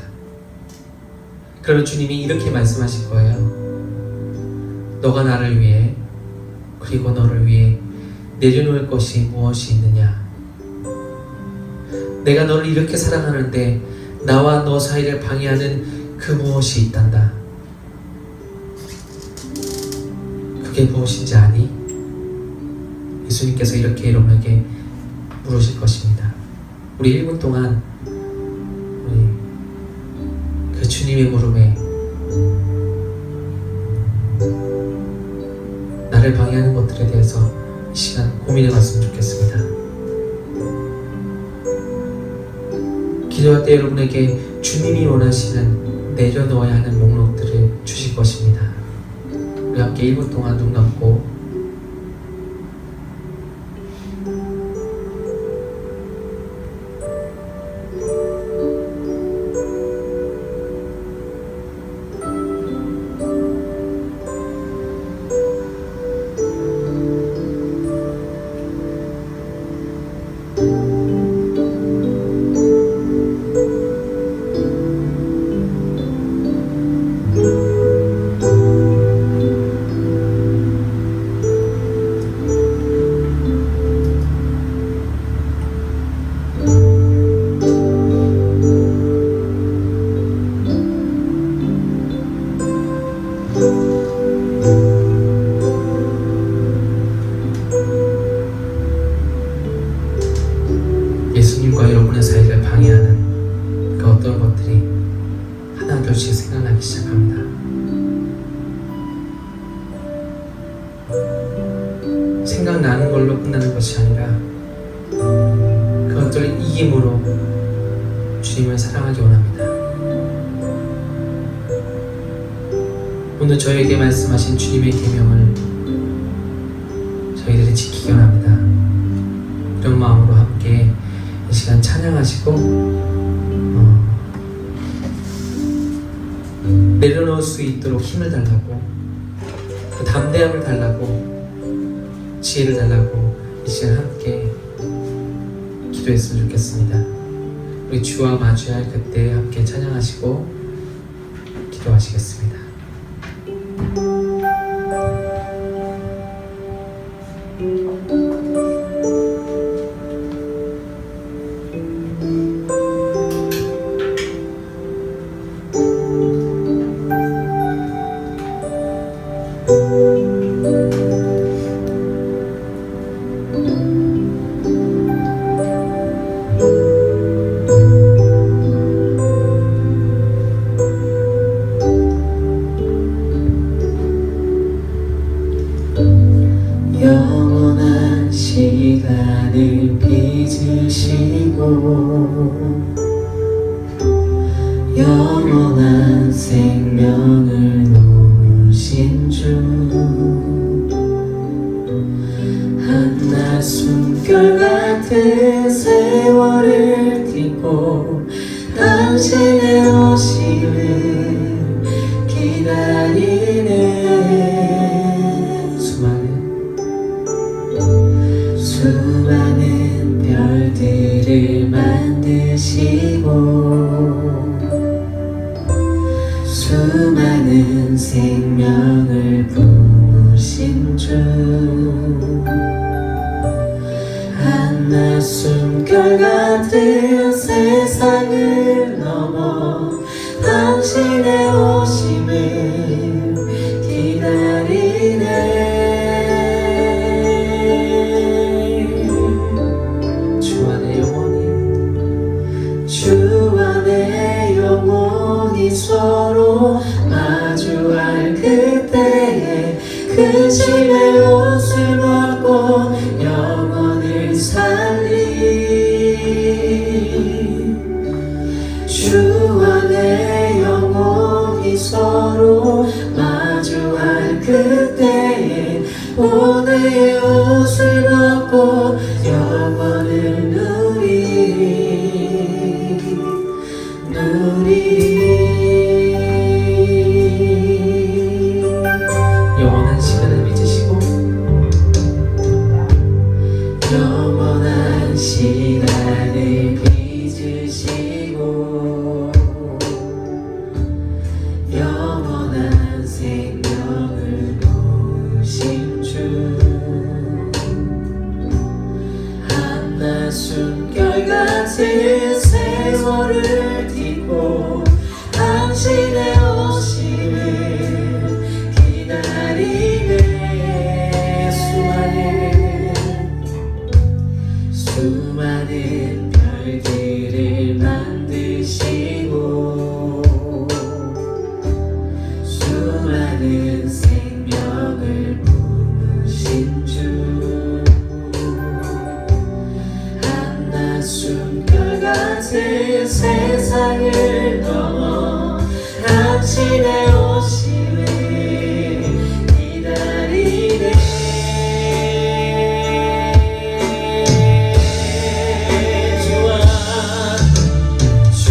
그러면 주님이 이렇게 말씀하실 거예요. 너가 나를 위해 그리고 너를 위해 내려놓을 것이 무엇이 있느냐? 내가 너를 이렇게 사랑하는데 나와 너 사이를 방해하는 그 무엇이 있단다. 그게 무엇인지 아니? 예수님께서 이렇게 여러분에게 물으실 것입니다. 우리 1분 동안 우리 그 주님의 물음에 나를 방해하는 것들에 대해서 이 시간 고민해 봤으면 좋겠습니다. 기도할 때 여러분에게 주님이 원하시는 내려놓아야 하는 목록들을 주실 것입니다. 우리 함께 1분 동안 눈 감고 예수님과 여러분의 사이를 방해하는 그 어떤 것들이 하나둘씩 생각나기 시작합니다. 생각나는 걸로 끝나는 것이 아니라 그것들을 이김으로 주님을 사랑하기 원합니다. 오늘 저에게 말씀하신 주님의 계명을 저희들이 지키기 원합니다. 이런 마음으로 함께 이 시간 찬양하시고 내려놓을 수 있도록 힘을 달라고, 그 담대함을 달라고, 지혜를 달라고 이 시간 함께 기도했으면 좋겠습니다. 우리 주와 마주할 그때 함께 찬양하시고 기도하시겠습니다. 영원한 시간을 빚으시고 영원한 생명을 놓으신 주, 한낮 숨결 같은 세월을 딛고 당신의 오심을 기다리네. 수많은 별들을 만드시고 수많은 생명을 부으신 주, 한낮 숨결 같은 세상을 넘어 당신의 오심을 기다리네. 주 안에 영원히 서로 마주할 그때에 근심의 옷을 벗고 영혼을 살리. 주 안에 영원히 서로 마주할 그때에 오늘의 옷을 벗고 영혼을 누리. 영원한 시간을 빚으시고 영원한 시간 미소를 띠고 당신의 오심을 기다리네. 수많은 별들을 만드시고 수많은 생명을 품으신 주, 한낮순 별같은 세상을 넘어 당신의 오심을 기다리네.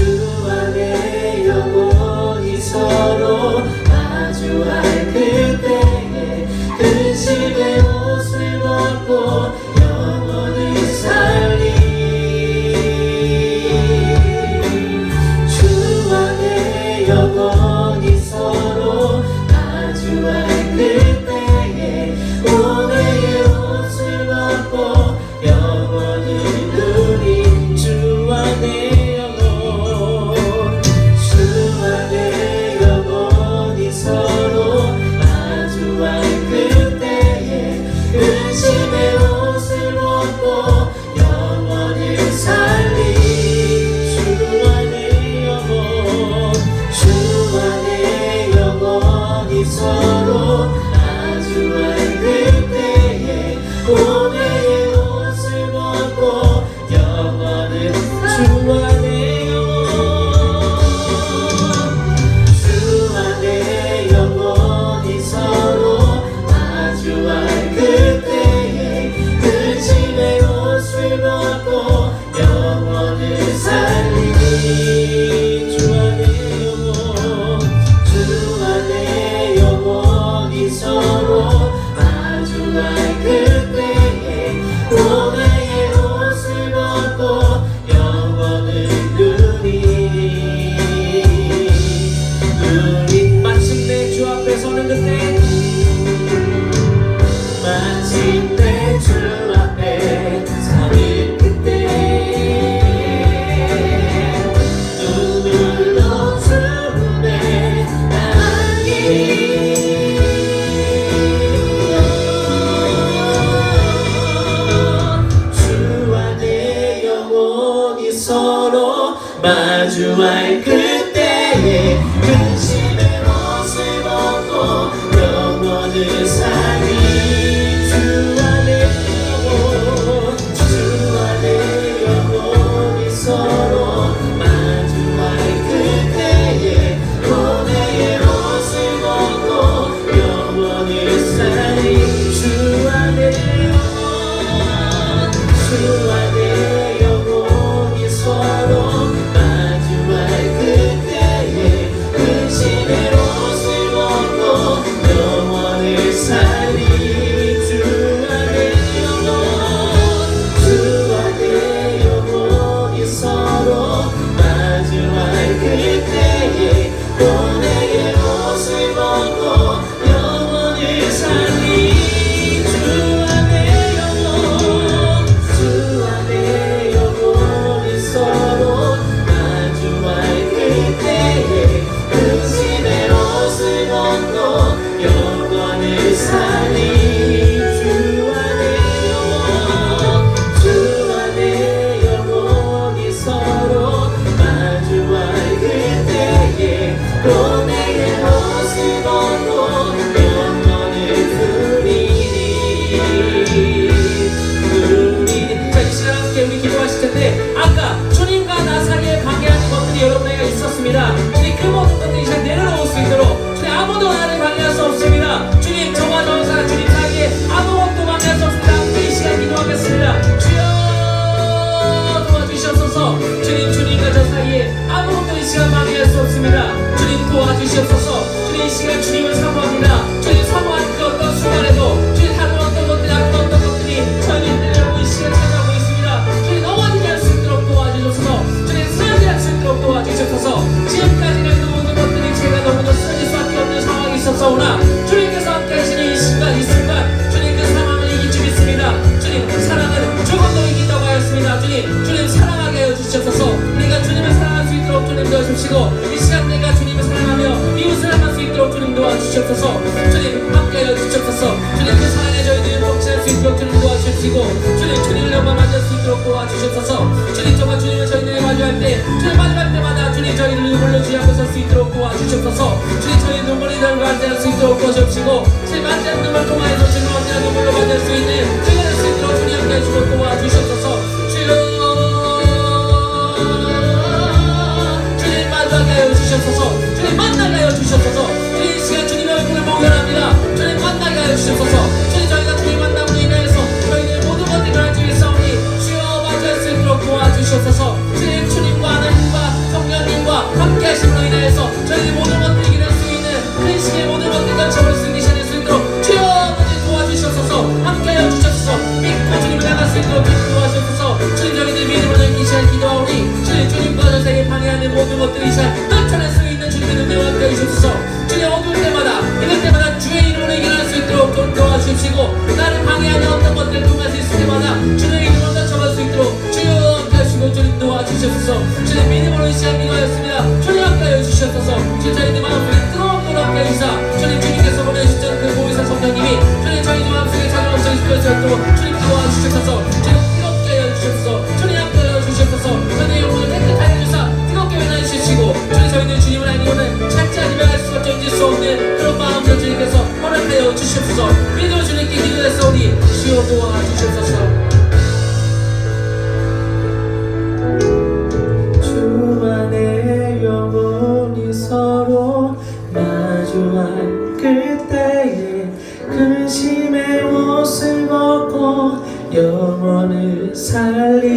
주와 내 영혼이 서로 마주할 그때에 근심의 옷을 벗고 영혼을 살리. 주와 내 영혼이 서로 마주할 그때에 오해의 옷을 벗고 영혼을 누리. 주와 내 영혼, 주와 내 영혼이 서로 마주할 그때에 근심의 옷을 벗고 영혼을 살리. 주와 내 영혼, 주와 내 영혼이 서로 마주할 그때에 오해의 옷을 벗고 영혼을. 주와 내 영혼, 주와 내 영혼이 서로 마주할 그때에 근심의 옷을 벗고 영혼을 살리니. 주와 내 영혼, 주와 내 영혼이 서로 마주할 그때에 오해의 옷을 벗고 영혼을 누리. 마침내 주 앞에 서는 그때, 마침내 주 앞에 서는 그때 눈물로 주름에 안기리. 주와 내 영혼이 서로 마주할 그때에 근심의 옷을 벗고 영혼을 살리. 주와 내 영혼, 주와 내 영혼이 서로 마주할 그때에 오해의 옷을 벗고 영혼을 살리. 주와 내 영혼, 주와 내 영혼이 서로 마주할 주시고 주님 주님을 한번 만날 수 있도록 도와주셔서 주님 정말 주님을 저희들이 마주할 때 주님 마주할 때마다 주님 저희를 눈물로 주의 앞에 설 수 있도록 도와주셔서 주님 저희 눈물이 날 맞이할 수 있도록 도와주시고 주님 맞이하는 눈물 통하여서 주님 언제나 눈물로 맞이할 수 있는 저희가 될 수 있도록 주님 함께 해주시고 도와주셔서 주님 만나게 하여 주셔서 주님 만나게 하여 주셔서 주님 이 시간 주님의 얼굴을 목요합니다. 주님 만나게 하여 주셔서 주님 저희가 주님 만남으로 인해서 저희들 모든 것들이 변화지기 싸우니 주여 맞이할 수 있도록 도와주셔서 주님 주님과 하나님과 성령님과 함께 하심으로 인해서 저희들 모든 것들이 이길 수 있는 그 시기의 모든 것들을 떨쳐버릴 수 있는 시간이 수 있도록 주여 아버지 도와주셔서 함께 하여 주셔서 믿고 주님을 향할 수 있도록 도와주셔서 주님 저희들 믿음으로 넓기 시간 기도하오니 주님 주님과 저 세계 방해하는 모든 것들이 시간 떨쳐낼 수 있는 주님의 능력을 함께 해주셔서 주님 어두울 때마다 이럴 때마다 주의 이름으로 이겨낼 수 있도록 도와주십시고 나를 방해하는 어떤 것들을 통할 수 있을 때마다 주의 이름으로 떨쳐갈 수 있도록 주여 함께 하시고 주님 도와주셔서 주님 믿음으로 이 시간 기도하였습니다. 주님 함께 해주셔서 주님 저희들 마음속에 뜨거운 불을 함께 해주사 주님 주님께서 보내주셨던 그 보혜사 성령님이 주님 저희들 마음속에 자녀없이 있도록 주님 도와주셔서 주님 뜨겁게 해주셔서 주님 함께 해주셔서 저희의 영혼을 깨끗하게 해주사 뜨겁게 변화해주시고 주님 저희들 주님을 알기로는 찾지 않으면 할 수밖에 없을 수 없는 그런 마음으로 주님께서 허락하여 주시옵소서. 믿음으로 주님께 기도했사오니 주여 도와주시옵소서. 주 안에 영원히 서로 마주할 그때에 근심의 옷을 벗고 영원을 살리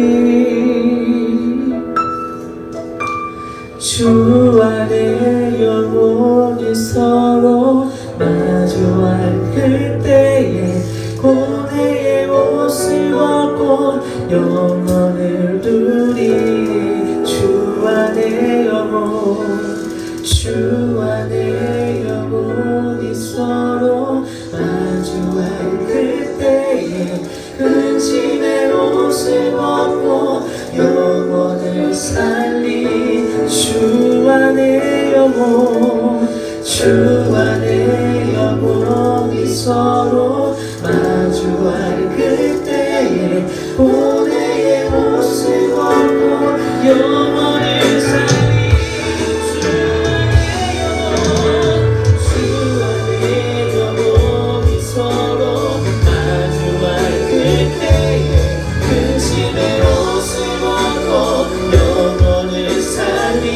주 안에 영원히 서로 마주할 그때에 고뇌의 옷을 벗고 영원을 누리리 주 안에 영원히 서로 마주할 그때에 근심의 옷을 벗고 영원을 살리 주 안에 영원히 서로 마주할 그때에 고뇌의 옷을 벗고 영원을 살리 주 안에 영원히 서로 마주할 그때에 근심의 옷을 벗고 영원을 살리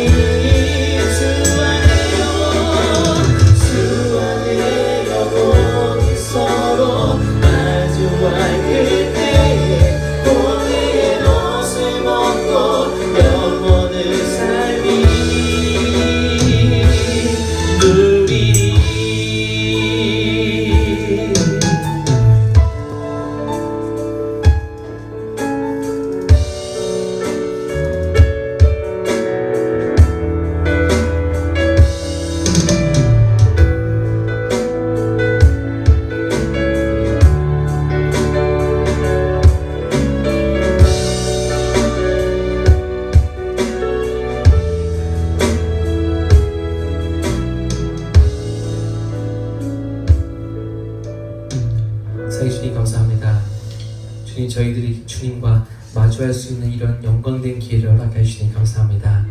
주님 감사합니다. 주님 저희들이 주님과 마주할 수 있는 이런 영광된 기회를 허락해 주시니 감사합니다.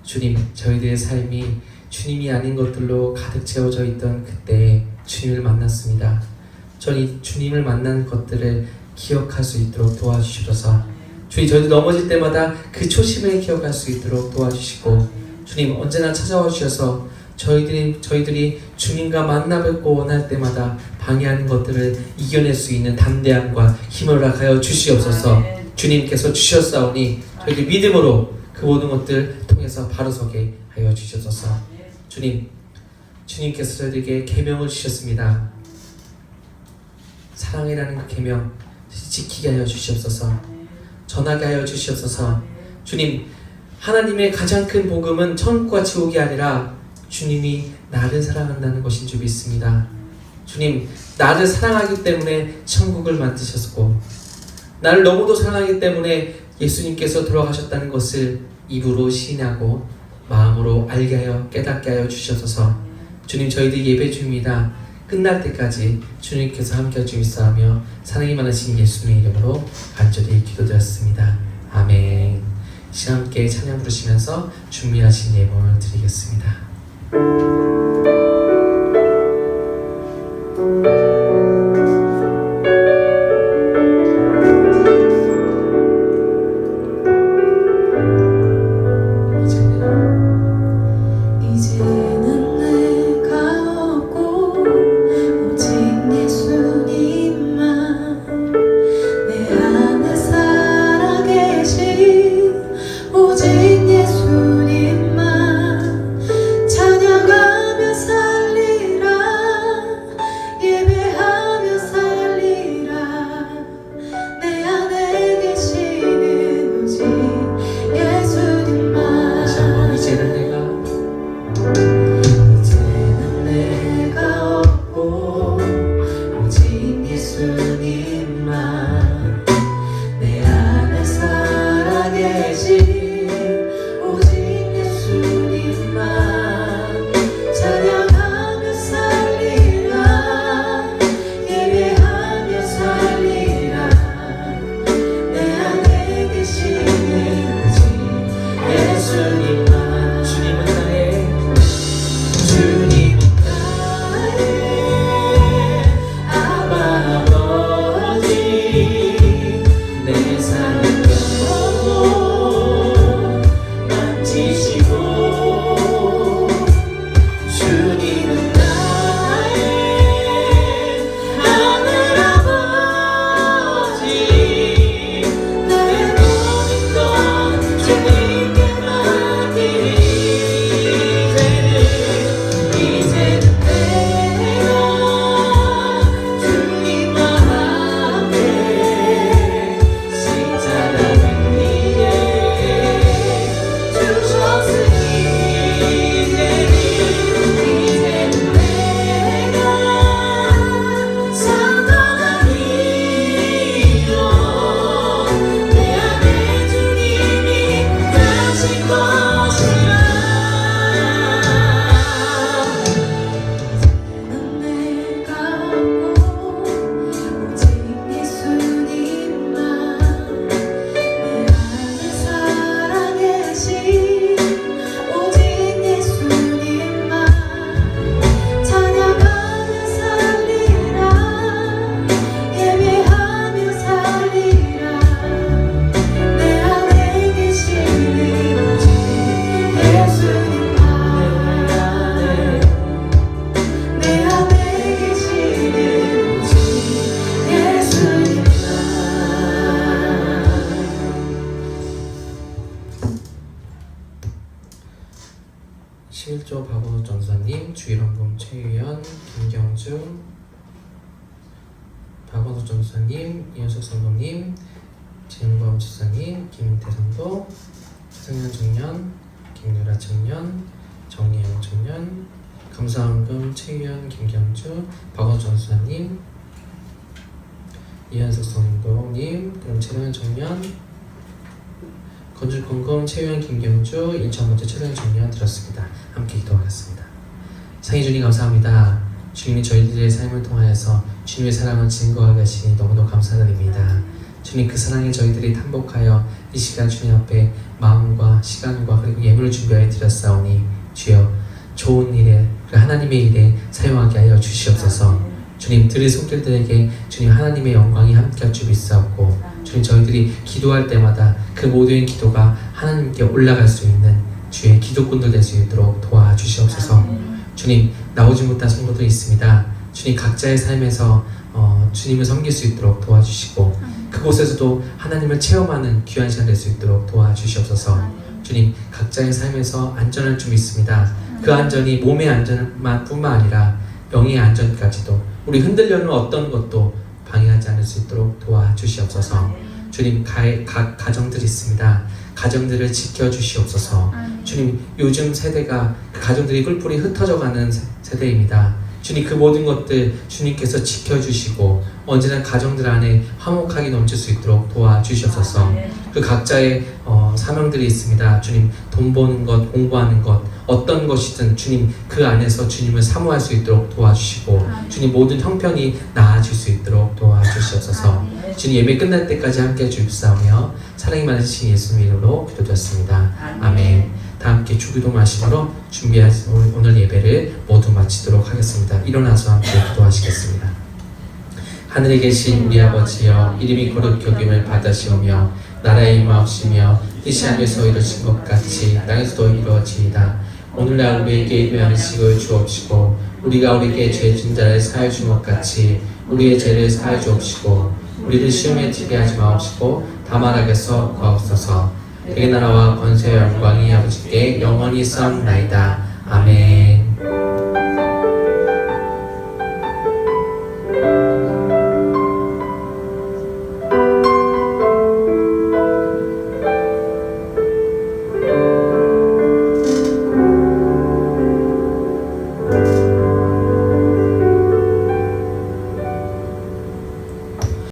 주님 저희들의 삶이 주님이 아닌 것들로 가득 채워져 있던 그때에 주님을 만났습니다. 저희 주님을 만난 것들을 기억할 수 있도록 도와주셔서 주님 저희들 넘어질 때마다 그 초심을 기억할 수 있도록 도와주시고 주님 언제나 찾아와 주셔서 저희들이 주님과 만나 뵙고 원할 때마다 방해하는 것들을 이겨낼 수 있는 담대함과 힘을 허락하여 주시옵소서. 주님께서 주셨사오니 저희들 믿음으로 그 모든 것들 통해서 바로 서게 하여 주셔서 주님께서 저희들에게 계명을 주셨습니다. 사랑이라는 그 계명 지키게 하여 주시옵소서. 전하게 하여 주시옵소서. 주님 하나님의 가장 큰 복음은 천국과 지옥이 아니라 주님이 나를 사랑한다는 것인 줄 믿습니다. 주님 나를 사랑하기 때문에 천국을 만드셨고 나를 너무도 사랑하기 때문에 예수님께서 돌아가셨다는 것을 입으로 시인하고 마음으로 알게 하여 깨닫게 하여 주셔서 주님 저희들 예배 중입니다. 끝날 때까지 주님께서 함께 주시사하며 사랑이 많으신 예수님의 이름으로 간절히 기도드렸습니다. 아멘. 시간 함께 찬양 부르시면서 준비하신 예물을 드리겠습니다. 이제는 내가 없고 오직 예수님만 내 안에 살아계신 오직 예수님만 찬양하며 살리라 예배하며 살리라 내 안에 계시는 오직 예수님만 이제는 내가 없고 오직 예수님만 내 안에 살아계신 오직 예수님만 찬양하며 살리라 예배하며 살리라 내 안에 계시는 오직 예수님만 주님은 나의 아빠 아버지 내 삶을 만지시고 주님은 나의 하늘 아버지 내 모든 것 주님께 맡기리 이제는 내가 주님과 함께 십자가 위에 주셨으니 이제는 내가 상관한 이유 내 안에 주님이 가신 것이라 내가 없고 오직 예수님만 내 안에 살아계신 오직 예수님만 찬양하며 살리라 예배하며 살리라 내 안에 계시는 오직 예수님만 내 안에 계시는 오직 예수님만 11조 박원호 전사님, 주일원금 최유연, 김경주, 박원호 전사님, 이현석 성도님, 재윤범 지사님, 김대성도, 성현 청년, 김유라 청년, 정예영 청년, 감사원금 최유연, 김경주, 박원호 전사님, 이현석 성도님, 그럼 최동현 청년, 건축건금 최유현 김경주 인천번째 최동현 청년 들었습니다. 함께 기도하겠습니다. 상희 주님 감사합니다. 주님이 저희들의 삶을 통하여서 주님의 사랑을 증거하고 계시니 너무너무 감사드립니다. 주님 그 사랑에 저희들이 탐복하여 이 시간 주님 앞에 마음과 시간과 그리고 예물을 준비하여 드렸사오니 주여 좋은 일에 그리고 하나님의 일에 사용하게 하여 주시옵소서. 주님 들의 손길들에게 주님 하나님의 영광이 함께 주비사옵고 주님 저희들이 기도할 때마다 그 모든 기도가 하나님께 올라갈 수 있는 주의 기도꾼들 될 수 있도록 도와주시옵소서. 주님 나오지 못한 성도들이 있습니다. 주님 각자의 삶에서 주님을 섬길 수 있도록 도와주시고 그곳에서도 하나님을 체험하는 귀한 시간 될 수 있도록 도와주시옵소서. 주님 각자의 삶에서 안전할 줄 믿습니다. 그 안전이 몸의 안전만 뿐만 아니라 영의 안전까지도 우리 흔들려는 어떤 것도 방해하지 않을 수 있도록 도와주시옵소서. 주님 각 가정들이 있습니다. 가정들을 지켜주시옵소서. 주님 요즘 세대가 그 가정들이 뿔뿔이 흩어져가는 세대입니다. 주님 그 모든 것들 주님께서 지켜주시고 언제나 가정들 안에 화목하게 넘칠 수 있도록 도와주시옵소서. 그 각자의 사명들이 있습니다. 주님, 돈 버는 것, 공부하는 것, 어떤 것이든 주님 그 안에서 주님을 사모할 수 있도록 도와주시고 주님 모든 형편이 나아질 수 있도록 도와주시옵소서. 주님 예배 끝날 때까지 함께 해주옵사오며 사랑이 많으신 예수님 이름으로 기도드렸습니다. 아멘. 다 함께 주기도 마시므로 준비할 오늘 예배를 모두 마치도록 하겠습니다. 일어나서 함께 기도하시겠습니다. 하늘에 계신 우리 아버지여, 이름이 거룩히 여김을 받으시오며 나라의 임하옵시며 뜻이 하늘에서 이루어진 것 같이 땅에서도 이루어지이다. 오늘날 우리에게 일용할 음식을 주옵시고 우리가 우리에게 죄 진 자를 사하여 준 것 같이 우리의 죄를 사하여 주옵시고 우리를 시험에 들게 하지 마옵시고 다만 악에서 구하옵소서. 대개 나라와 권세와 영광이 아버지께 영원히 쌓옵나이다. 아멘.